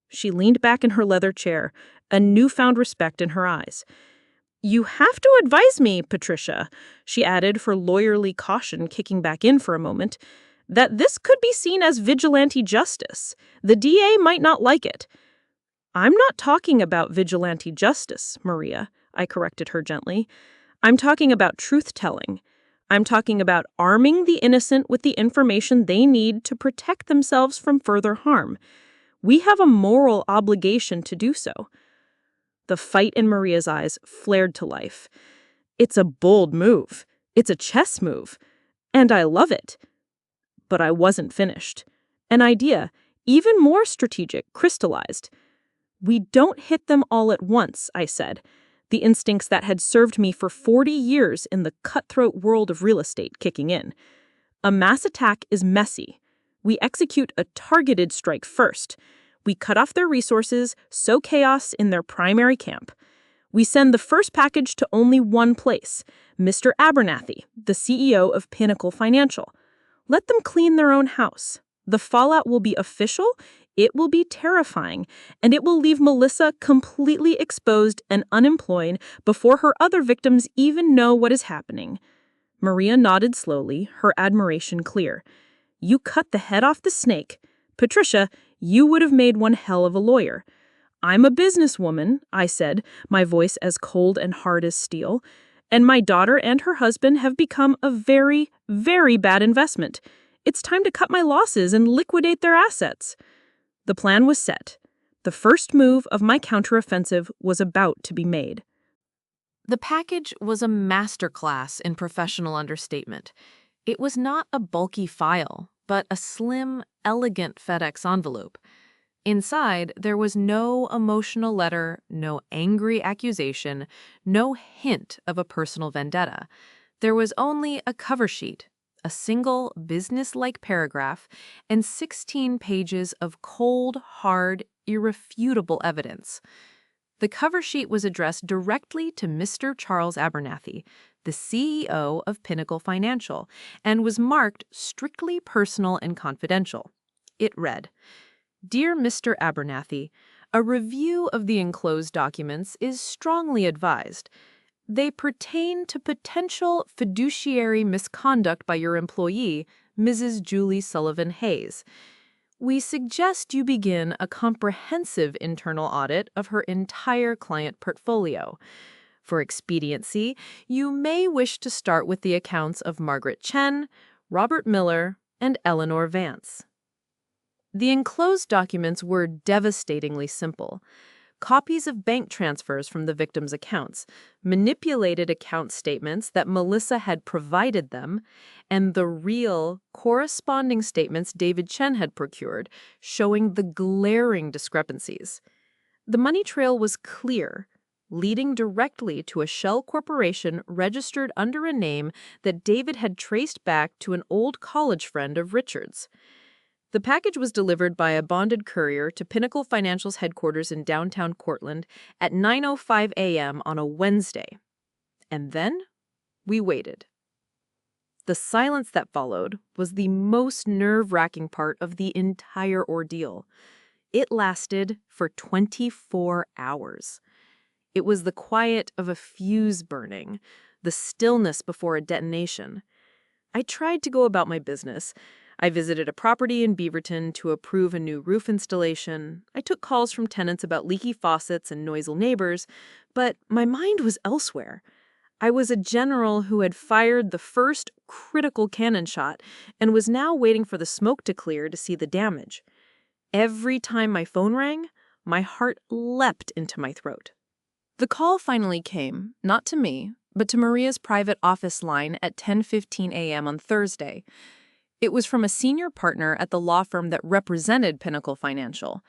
She leaned back in her leather chair, a newfound respect in her eyes. "You have to advise me, Patricia," she added, her lawyerly caution kicking back in for a moment, "that this could be seen as vigilante justice. The DA might not like it." "I'm not talking about vigilante justice, Maria," I corrected her gently. "I'm talking about truth-telling. I'm talking about arming the innocent with the information they need to protect themselves from further harm. We have a moral obligation to do so." The fight in Maria's eyes flared to life. "It's a bold move. It's a chess move. And I love it." But I wasn't finished. An idea, even more strategic, crystallized. "We don't hit them all at once," I said, the instincts that had served me for 40 years in the cutthroat world of real estate kicking in. A mass attack is messy. We execute a targeted strike first. We cut off their resources, sow chaos in their primary camp. We send the first package to only one place, Mr. Abernathy, the CEO of Pinnacle Financial. Let them clean their own house. The fallout will be official, it will be terrifying, and it will leave Melissa completely exposed and unemployed before her other victims even know what is happening." Maria nodded slowly, her admiration clear. "You cut the head off the snake. Patricia, you would have made one hell of a lawyer." "I'm a businesswoman," I said, my voice as cold and hard as steel, "and my daughter and her husband have become a very, very bad investment. It's time to cut my losses and liquidate their assets." The plan was set. The first move of my counteroffensive was about to be made. The package was a masterclass in professional understatement. It was not a bulky file, but a slim, elegant FedEx envelope. Inside, there was no emotional letter, no angry accusation, no hint of a personal vendetta. There was only a cover sheet, a single business-like paragraph, and 16 pages of cold, hard, irrefutable evidence. The cover sheet was addressed directly to Mr. Charles Abernathy, the CEO of Pinnacle Financial, and was marked strictly personal and confidential. It read, "Dear Mr. Abernathy, a review of the enclosed documents is strongly advised. They pertain to potential fiduciary misconduct by your employee, Mrs. Julie Sullivan Hayes. We suggest you begin a comprehensive internal audit of her entire client portfolio. For expediency, you may wish to start with the accounts of Margaret Chen, Robert Miller, and Eleanor Vance." The enclosed documents were devastatingly simple. Copies of bank transfers from the victims' accounts, manipulated account statements that Melissa had provided them, and the real, corresponding statements David Chen had procured, showing the glaring discrepancies. The money trail was clear, leading directly to a shell corporation registered under a name that David had traced back to an old college friend of Richard's. The package was delivered by a bonded courier to Pinnacle Financial's headquarters in downtown Cortland at 9:05 a.m. on a Wednesday. And then we waited. The silence that followed was the most nerve-wracking part of the entire ordeal. It lasted for 24 hours. It was the quiet of a fuse burning, the stillness before a detonation. I tried to go about my business. I visited a property in Beaverton to approve a new roof installation. I took calls from tenants about leaky faucets and noisy neighbors, but my mind was elsewhere. I was a general who had fired the first critical cannon shot and was now waiting for the smoke to clear to see the damage. Every time my phone rang, my heart leapt into my throat. The call finally came, not to me, but to Maria's private office line at 10:15 a.m. on Thursday. It was from a senior partner at the law firm that represented Pinnacle Financial.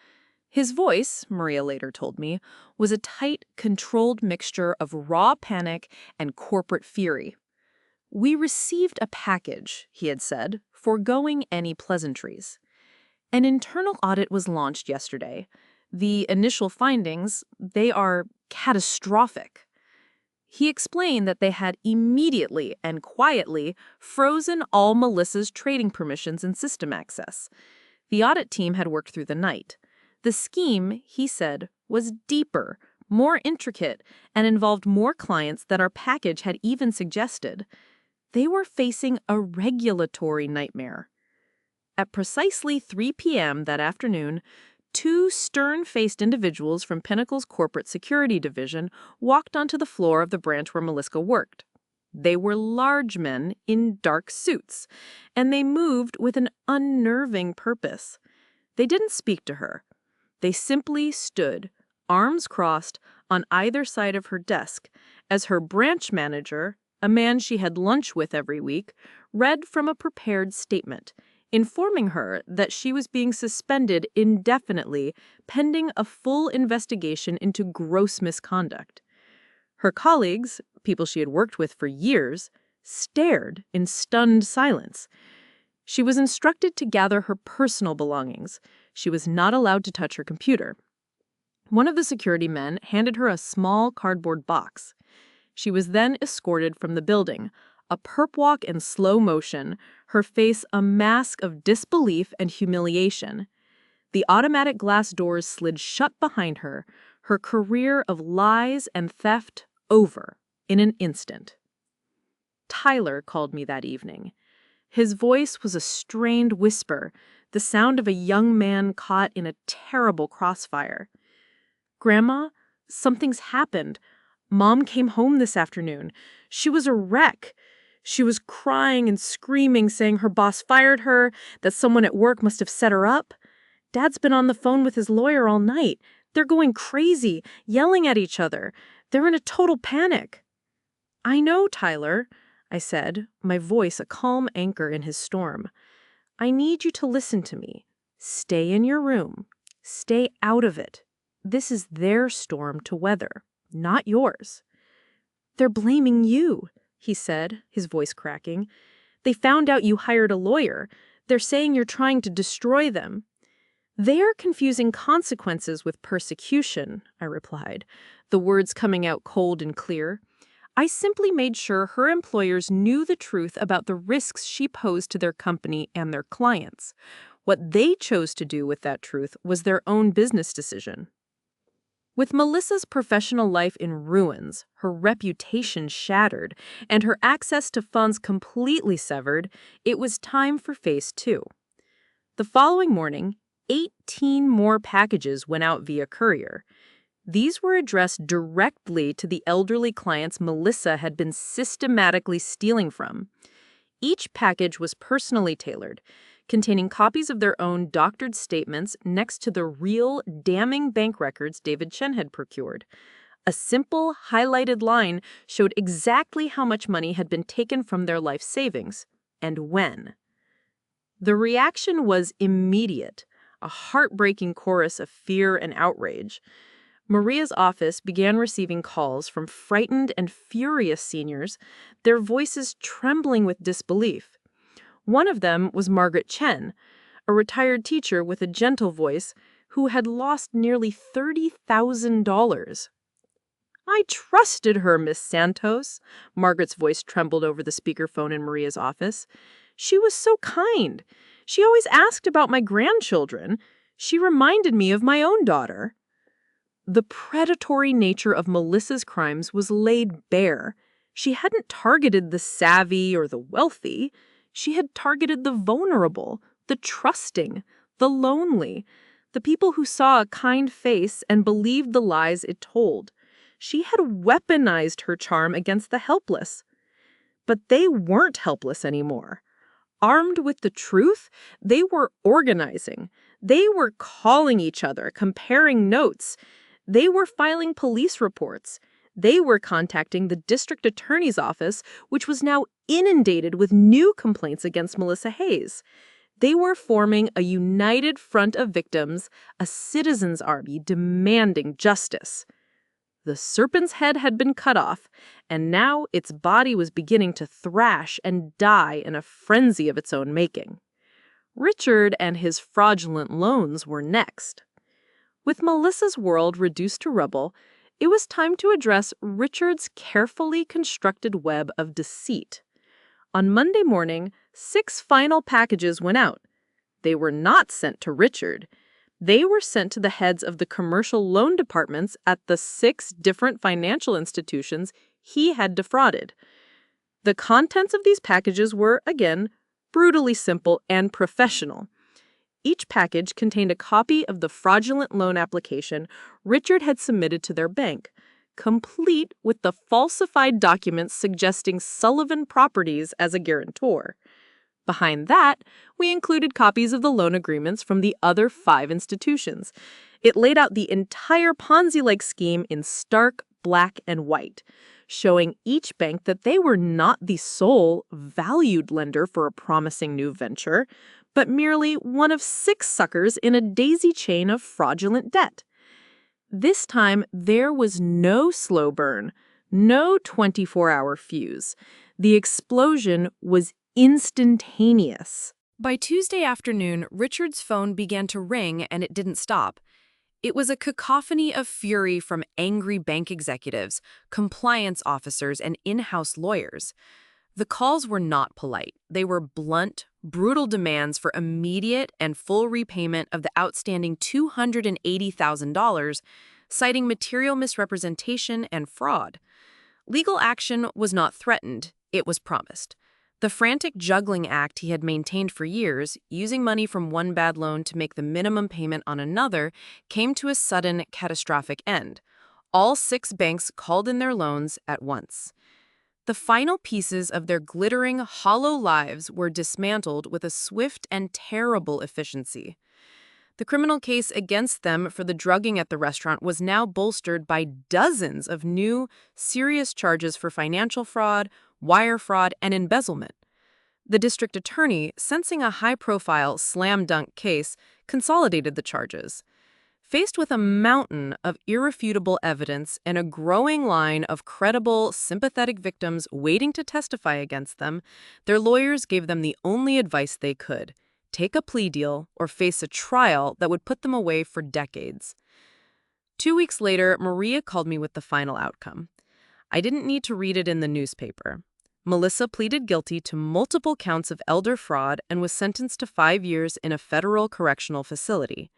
His voice, Maria later told me, was a tight, controlled mixture of raw panic and corporate fury. "We received a package," he had said, foregoing any pleasantries. An internal audit was launched yesterday. The initial findings, they are catastrophic. He explained that they had immediately and quietly frozen all Melissa's trading permissions and system access. The audit team had worked through the night. The scheme, he said, was deeper, more intricate, and involved more clients than our package had even suggested. They were facing a regulatory nightmare. At precisely 3 p.m. that afternoon, two stern-faced individuals from Pinnacle's corporate security division walked onto the floor of the branch where Melissa worked. They were large men in dark suits, and they moved with an unnerving purpose. They didn't speak to her. They simply stood, arms crossed, on either side of her desk, as her branch manager, a man she had lunch with every week, read from a prepared statement, informing her that she was being suspended indefinitely pending a full investigation into gross misconduct. Her colleagues, people she had worked with for years, stared in stunned silence. She was instructed to gather her personal belongings. She was not allowed to touch her computer. One of the security men handed her a small cardboard box. She was then escorted from the building, a perp walk in slow motion, her face a mask of disbelief and humiliation. The automatic glass doors slid shut behind her, her career of lies and theft over in an instant. Tyler called me that evening. His voice was a strained whisper, the sound of a young man caught in a terrible crossfire. "Grandma, something's happened. Mom came home this afternoon. She was a wreck. She was crying and screaming, saying her boss fired her, that someone at work must have set her up. Dad's been on the phone with his lawyer all night. They're going crazy, yelling at each other. They're in a total panic." "I know, Tyler," I said, my voice a calm anchor in his storm. "I need you to listen to me. Stay in your room. Stay out of it. This is their storm to weather, not yours." "They're blaming you," he said, his voice cracking. "They found out you hired a lawyer. They're saying you're trying to destroy them." "They are confusing consequences with persecution," I replied, the words coming out cold and clear. "I simply made sure her employers knew the truth about the risks she posed to their company and their clients. What they chose to do with that truth was their own business decision." With Melissa's professional life in ruins, her reputation shattered, and her access to funds completely severed, it was time for phase 2. The following morning, 18 more packages went out via courier. These were addressed directly to the elderly clients Melissa had been systematically stealing from. Each package was personally tailored, containing copies of their own doctored statements next to the real, damning bank records David Chen had procured. A simple, highlighted line showed exactly how much money had been taken from their life savings, and when. The reaction was immediate, a heartbreaking chorus of fear and outrage. Maria's office began receiving calls from frightened and furious seniors, their voices trembling with disbelief. One of them was Margaret Chen, a retired teacher with a gentle voice who had lost nearly $30,000. "I trusted her, Miss Santos." Margaret's voice trembled over the speakerphone in Maria's office. "She was so kind. She always asked about my grandchildren. She reminded me of my own daughter." The predatory nature of Melissa's crimes was laid bare. She hadn't targeted the savvy or the wealthy. She had targeted the vulnerable, the trusting, the lonely, the people who saw a kind face and believed the lies it told. She had weaponized her charm against the helpless. But they weren't helpless anymore. Armed with the truth, they were organizing. They were calling each other, comparing notes. They were filing police reports. They were contacting the district attorney's office, which was now inundated with new complaints against Melissa Hayes. They were forming a united front of victims, a citizens' army demanding justice. The serpent's head had been cut off, and now its body was beginning to thrash and die in a frenzy of its own making. Richard and his fraudulent loans were next. With Melissa's world reduced to rubble, it was time to address Richard's carefully constructed web of deceit. On Monday morning, 6 final packages went out. They were not sent to Richard. They were sent to the heads of the commercial loan departments at the 6 different financial institutions he had defrauded. The contents of these packages were, again, brutally simple and professional. Each package contained a copy of the fraudulent loan application Richard had submitted to their bank, complete with the falsified documents suggesting Sullivan Properties as a guarantor. Behind that, we included copies of the loan agreements from the other 5 institutions. It laid out the entire Ponzi-like scheme in stark black and white, showing each bank that they were not the sole valued lender for a promising new venture, but merely one of 6 suckers in a daisy chain of fraudulent debt. This time, there was no slow burn, no 24-hour fuse. The explosion was instantaneous. By Tuesday afternoon, Richard's phone began to ring and it didn't stop. It was a cacophony of fury from angry bank executives, compliance officers, and in-house lawyers. The calls were not polite. They were blunt, brutal demands for immediate and full repayment of the outstanding $280,000, citing material misrepresentation and fraud. Legal action was not threatened, it was promised. The frantic juggling act he had maintained for years, using money from one bad loan to make the minimum payment on another, came to a sudden, catastrophic end. All 6 banks called in their loans at once. The final pieces of their glittering, hollow lives were dismantled with a swift and terrible efficiency. The criminal case against them for the drugging at the restaurant was now bolstered by dozens of new, serious charges for financial fraud, wire fraud, and embezzlement. The district attorney, sensing a high-profile slam-dunk case, consolidated the charges. Faced with a mountain of irrefutable evidence and a growing line of credible, sympathetic victims waiting to testify against them, their lawyers gave them the only advice they could: take a plea deal or face a trial that would put them away for decades. 2 weeks later, Maria called me with the final outcome. I didn't need to read it in the newspaper. Melissa pleaded guilty to multiple counts of elder fraud and was sentenced to 5 years in a federal correctional facility.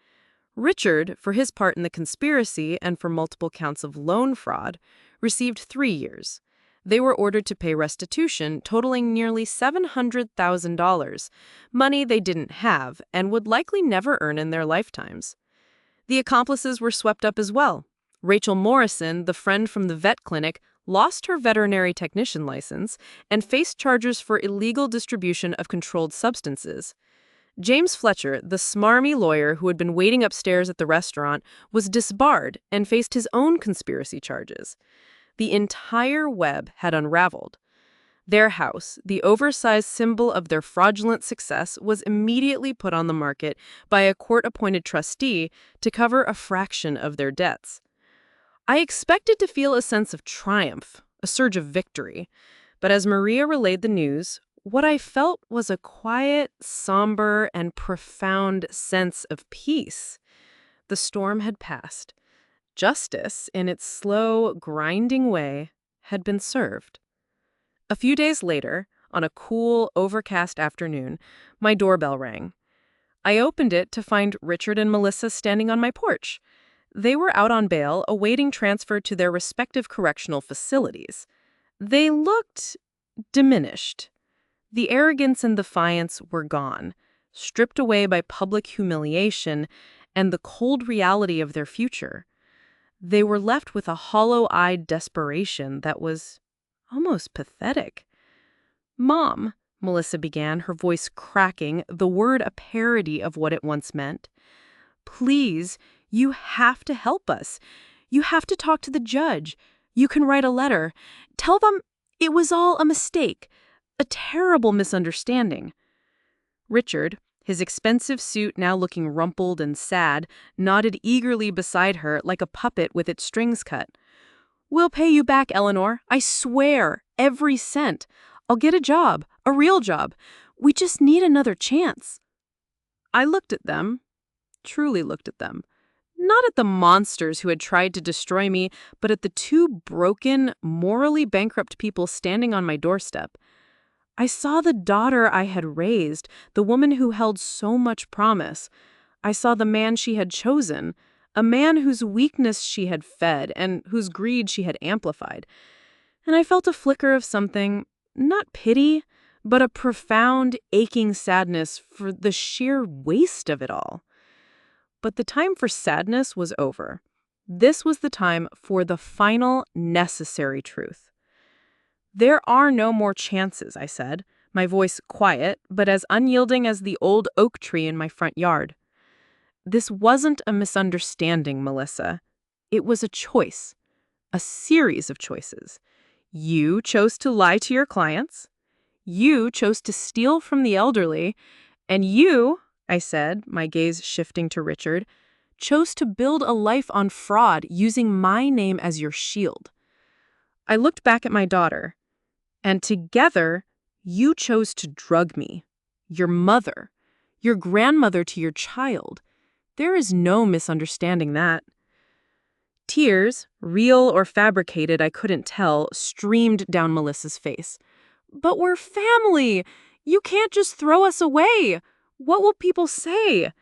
Richard, for his part in the conspiracy and for multiple counts of loan fraud, received 3 years. They were ordered to pay restitution totaling nearly $700,000, money they didn't have and would likely never earn in their lifetimes. The accomplices were swept up as well. Rachel Morrison, the friend from the vet clinic, lost her veterinary technician license and faced charges for illegal distribution of controlled substances. James Fletcher, the smarmy lawyer who had been waiting upstairs at the restaurant, was disbarred and faced his own conspiracy charges. The entire web had unraveled. Their house, the oversized symbol of their fraudulent success, was immediately put on the market by a court-appointed trustee to cover a fraction of their debts. I expected to feel a sense of triumph, a surge of victory, but as Maria relayed the news, what I felt was a quiet, somber, and profound sense of peace. The storm had passed. Justice, in its slow, grinding way, had been served. A few days later, on a cool, overcast afternoon, my doorbell rang. I opened it to find Richard and Melissa standing on my porch. They were out on bail, awaiting transfer to their respective correctional facilities. They looked diminished. The arrogance and defiance were gone, stripped away by public humiliation and the cold reality of their future. They were left with a hollow-eyed desperation that was almost pathetic. "Mom," Melissa began, her voice cracking, the word a parody of what it once meant. "Please, you have to help us. You have to talk to the judge. You can write a letter. Tell them it was all a mistake, a terrible misunderstanding." Richard, his expensive suit now looking rumpled and sad, nodded eagerly beside her like a puppet with its strings cut. "We'll pay you back, Eleanor. I swear, every cent. I'll get a job, a real job. We just need another chance." I looked at them, truly looked at them. Not at the monsters who had tried to destroy me, but at the two broken, morally bankrupt people standing on my doorstep. I saw the daughter I had raised, the woman who held so much promise. I saw the man she had chosen, a man whose weakness she had fed and whose greed she had amplified. And I felt a flicker of something, not pity, but a profound, aching sadness for the sheer waste of it all. But the time for sadness was over. This was the time for the final, necessary truth. "There are no more chances," I said, my voice quiet, but as unyielding as the old oak tree in my front yard. "This wasn't a misunderstanding, Melissa. It was a choice, a series of choices. You chose to lie to your clients. You chose to steal from the elderly. And you," I said, my gaze shifting to Richard, "chose to build a life on fraud using my name as your shield." I looked back at my daughter. "And together, you chose to drug me. Your mother. Your grandmother to your child. There is no misunderstanding that." Tears, real or fabricated I couldn't tell, streamed down Melissa's face. "But we're family! You can't just throw us away! What will people say?"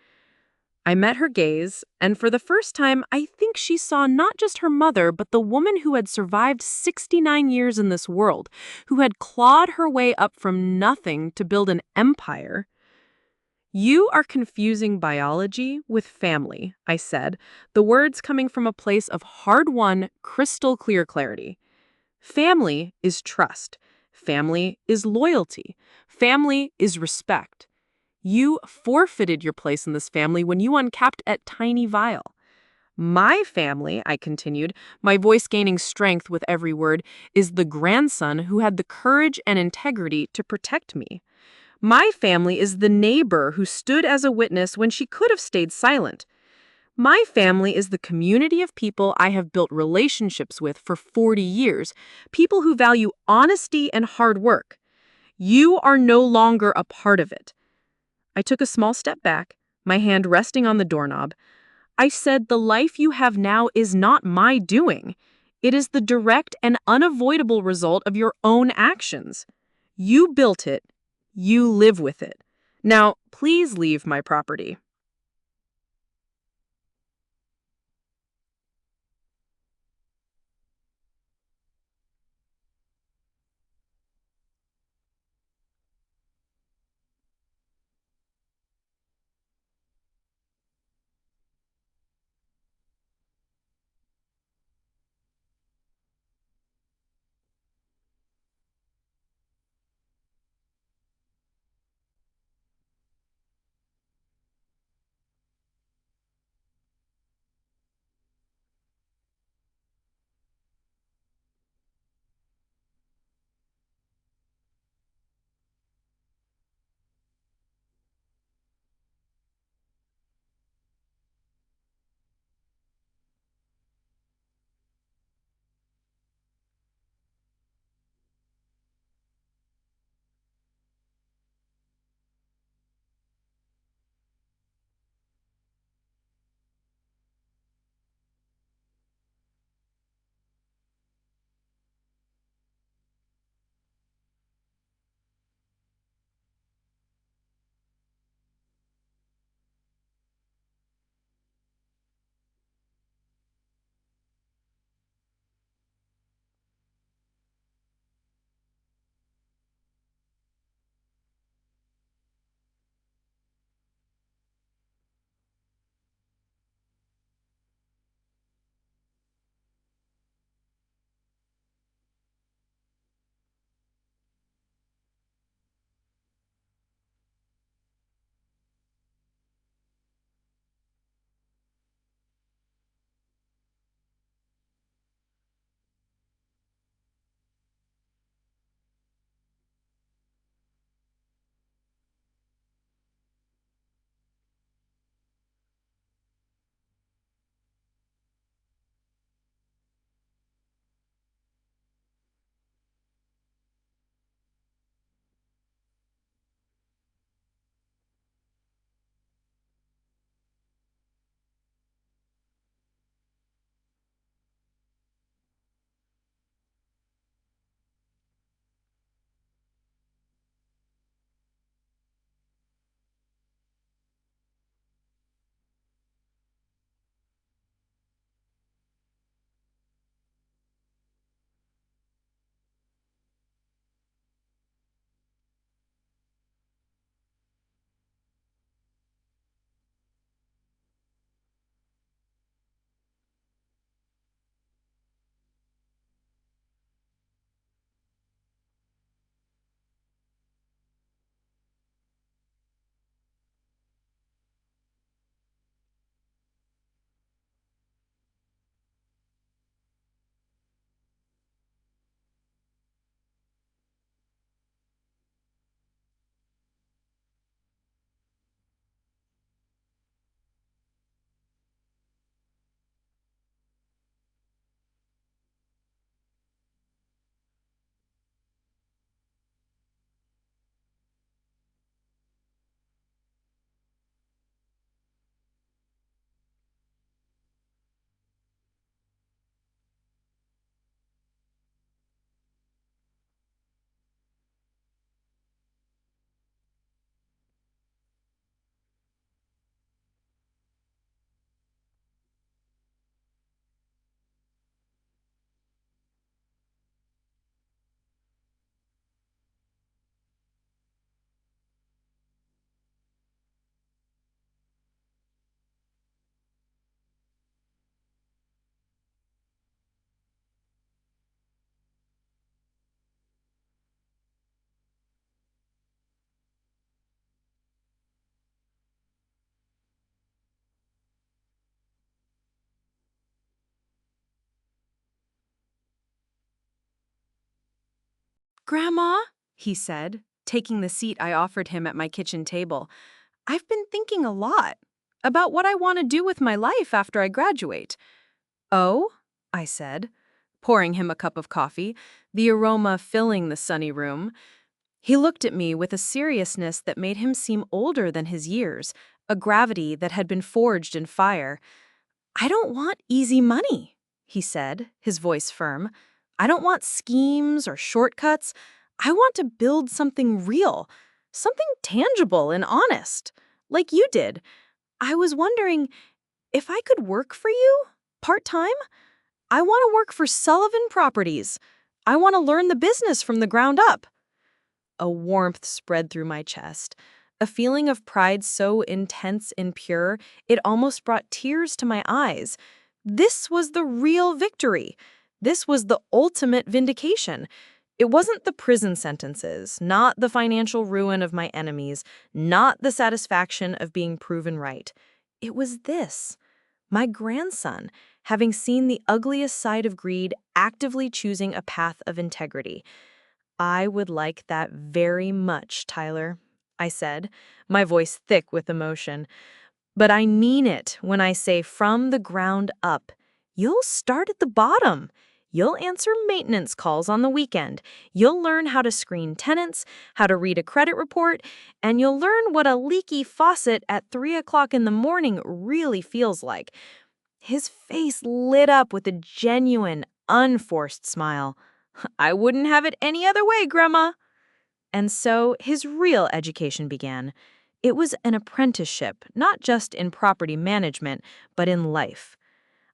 I met her gaze, and for the first time, I think she saw not just her mother, but the woman who had survived 69 years in this world, who had clawed her way up from nothing to build an empire. "You are confusing biology with family," I said, the words coming from a place of hard-won, crystal-clear clarity. "Family is trust. Family is loyalty. Family is respect. You forfeited your place in this family when you uncapped at Tiny Vial. My family," I continued, my voice gaining strength with every word, "is the grandson who had the courage and integrity to protect me. My family is the neighbor who stood as a witness when she could have stayed silent. My family is the community of people I have built relationships with for 40 years, people who value honesty and hard work. You are no longer a part of it." I took a small step back, my hand resting on the doorknob. I said, "The life you have now is not my doing. It is the direct and unavoidable result of your own actions. You built it. You live with it. Now, please leave my property." Grandma, he said, taking the seat I offered him at my kitchen table, I've been thinking a lot about what I want to do with my life after I graduate. Oh, I said, pouring him a cup of coffee, the aroma filling the sunny room. He looked at me with a seriousness that made him seem older than his years, a gravity that had been forged in fire. I don't want easy money, he said, his voice firm. I don't want schemes or shortcuts. I want to build something real, something tangible and honest, like you did. I was wondering if I could work for you part-time. I want to work for Sullivan Properties. I want to learn the business from the ground up. A warmth spread through my chest, a feeling of pride so intense and pure it almost brought tears to my eyes. This was the real victory. This was the ultimate vindication. It wasn't the prison sentences, not the financial ruin of my enemies, not the satisfaction of being proven right. It was this. My grandson, having seen the ugliest side of greed, actively choosing a path of integrity. I would like that very much, Tyler, I said, my voice thick with emotion. But I mean it when I say from the ground up. You'll start at the bottom. You'll answer maintenance calls on the weekend. You'll learn how to screen tenants, how to read a credit report, and you'll learn what a leaky faucet at 3 o'clock in the morning really feels like. His face lit up with a genuine, unforced smile. I wouldn't have it any other way, Grandma. And so his real education began. It was an apprenticeship, not just in property management, but in life.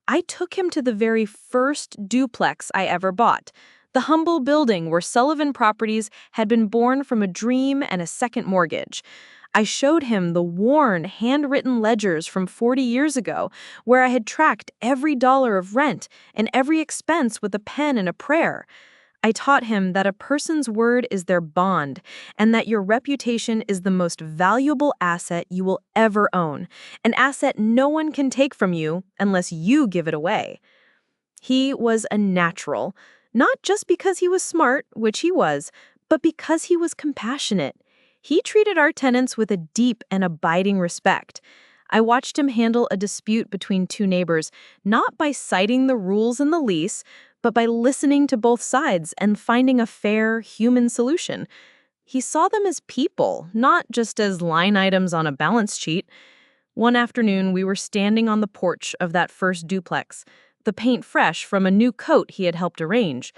I took him to the very first duplex I ever bought, the humble building where Sullivan Properties had been born from a dream and a second mortgage. I showed him the worn, handwritten ledgers from 40 years ago, where I had tracked every dollar of rent and every expense with a pen and a prayer. I taught him that a person's word is their bond, and that your reputation is the most valuable asset you will ever own, an asset no one can take from you unless you give it away. He was a natural, not just because he was smart, which he was, but because he was compassionate. He treated our tenants with a deep and abiding respect. I watched him handle a dispute between two neighbors, not by citing the rules in the lease, but by listening to both sides and finding a fair, human solution. He saw them as people, not just as line items on a balance sheet. One afternoon, we were standing on the porch of that first duplex, the paint fresh from a new coat he had helped arrange.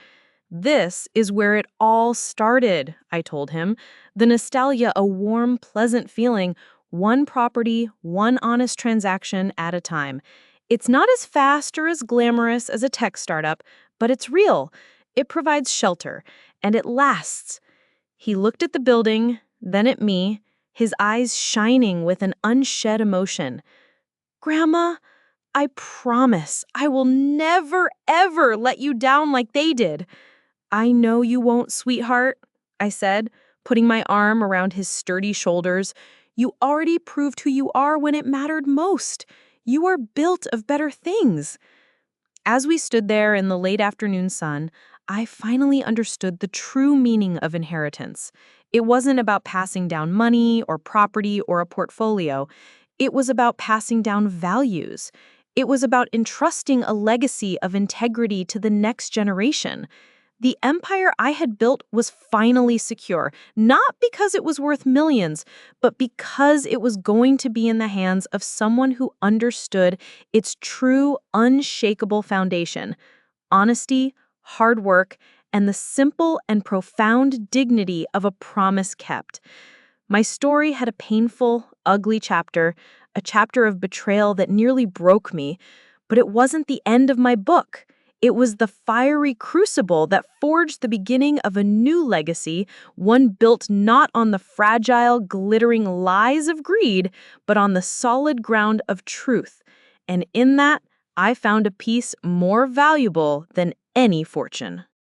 This is where it all started, I told him. The nostalgia, a warm, pleasant feeling, one property, one honest transaction at a time. It's not as fast or as glamorous as a tech startup, but it's real. It provides shelter, and it lasts. He looked at the building, then at me, his eyes shining with an unshed emotion. Grandma, I promise I will never, ever let you down like they did. I know you won't, sweetheart, I said, putting my arm around his sturdy shoulders. You already proved who you are when it mattered most. You are built of better things. As we stood there in the late afternoon sun, I finally understood the true meaning of inheritance. It wasn't about passing down money or property or a portfolio. It was about passing down values. It was about entrusting a legacy of integrity to the next generation. The empire I had built was finally secure, not because it was worth millions, but because it was going to be in the hands of someone who understood its true, unshakable foundation: honesty, hard work, and the simple and profound dignity of a promise kept. My story had a painful, ugly chapter, a chapter of betrayal that nearly broke me, but it wasn't the end of my book. It was the fiery crucible that forged the beginning of a new legacy, one built not on the fragile, glittering lies of greed, but on the solid ground of truth. And in that, I found a piece more valuable than any fortune.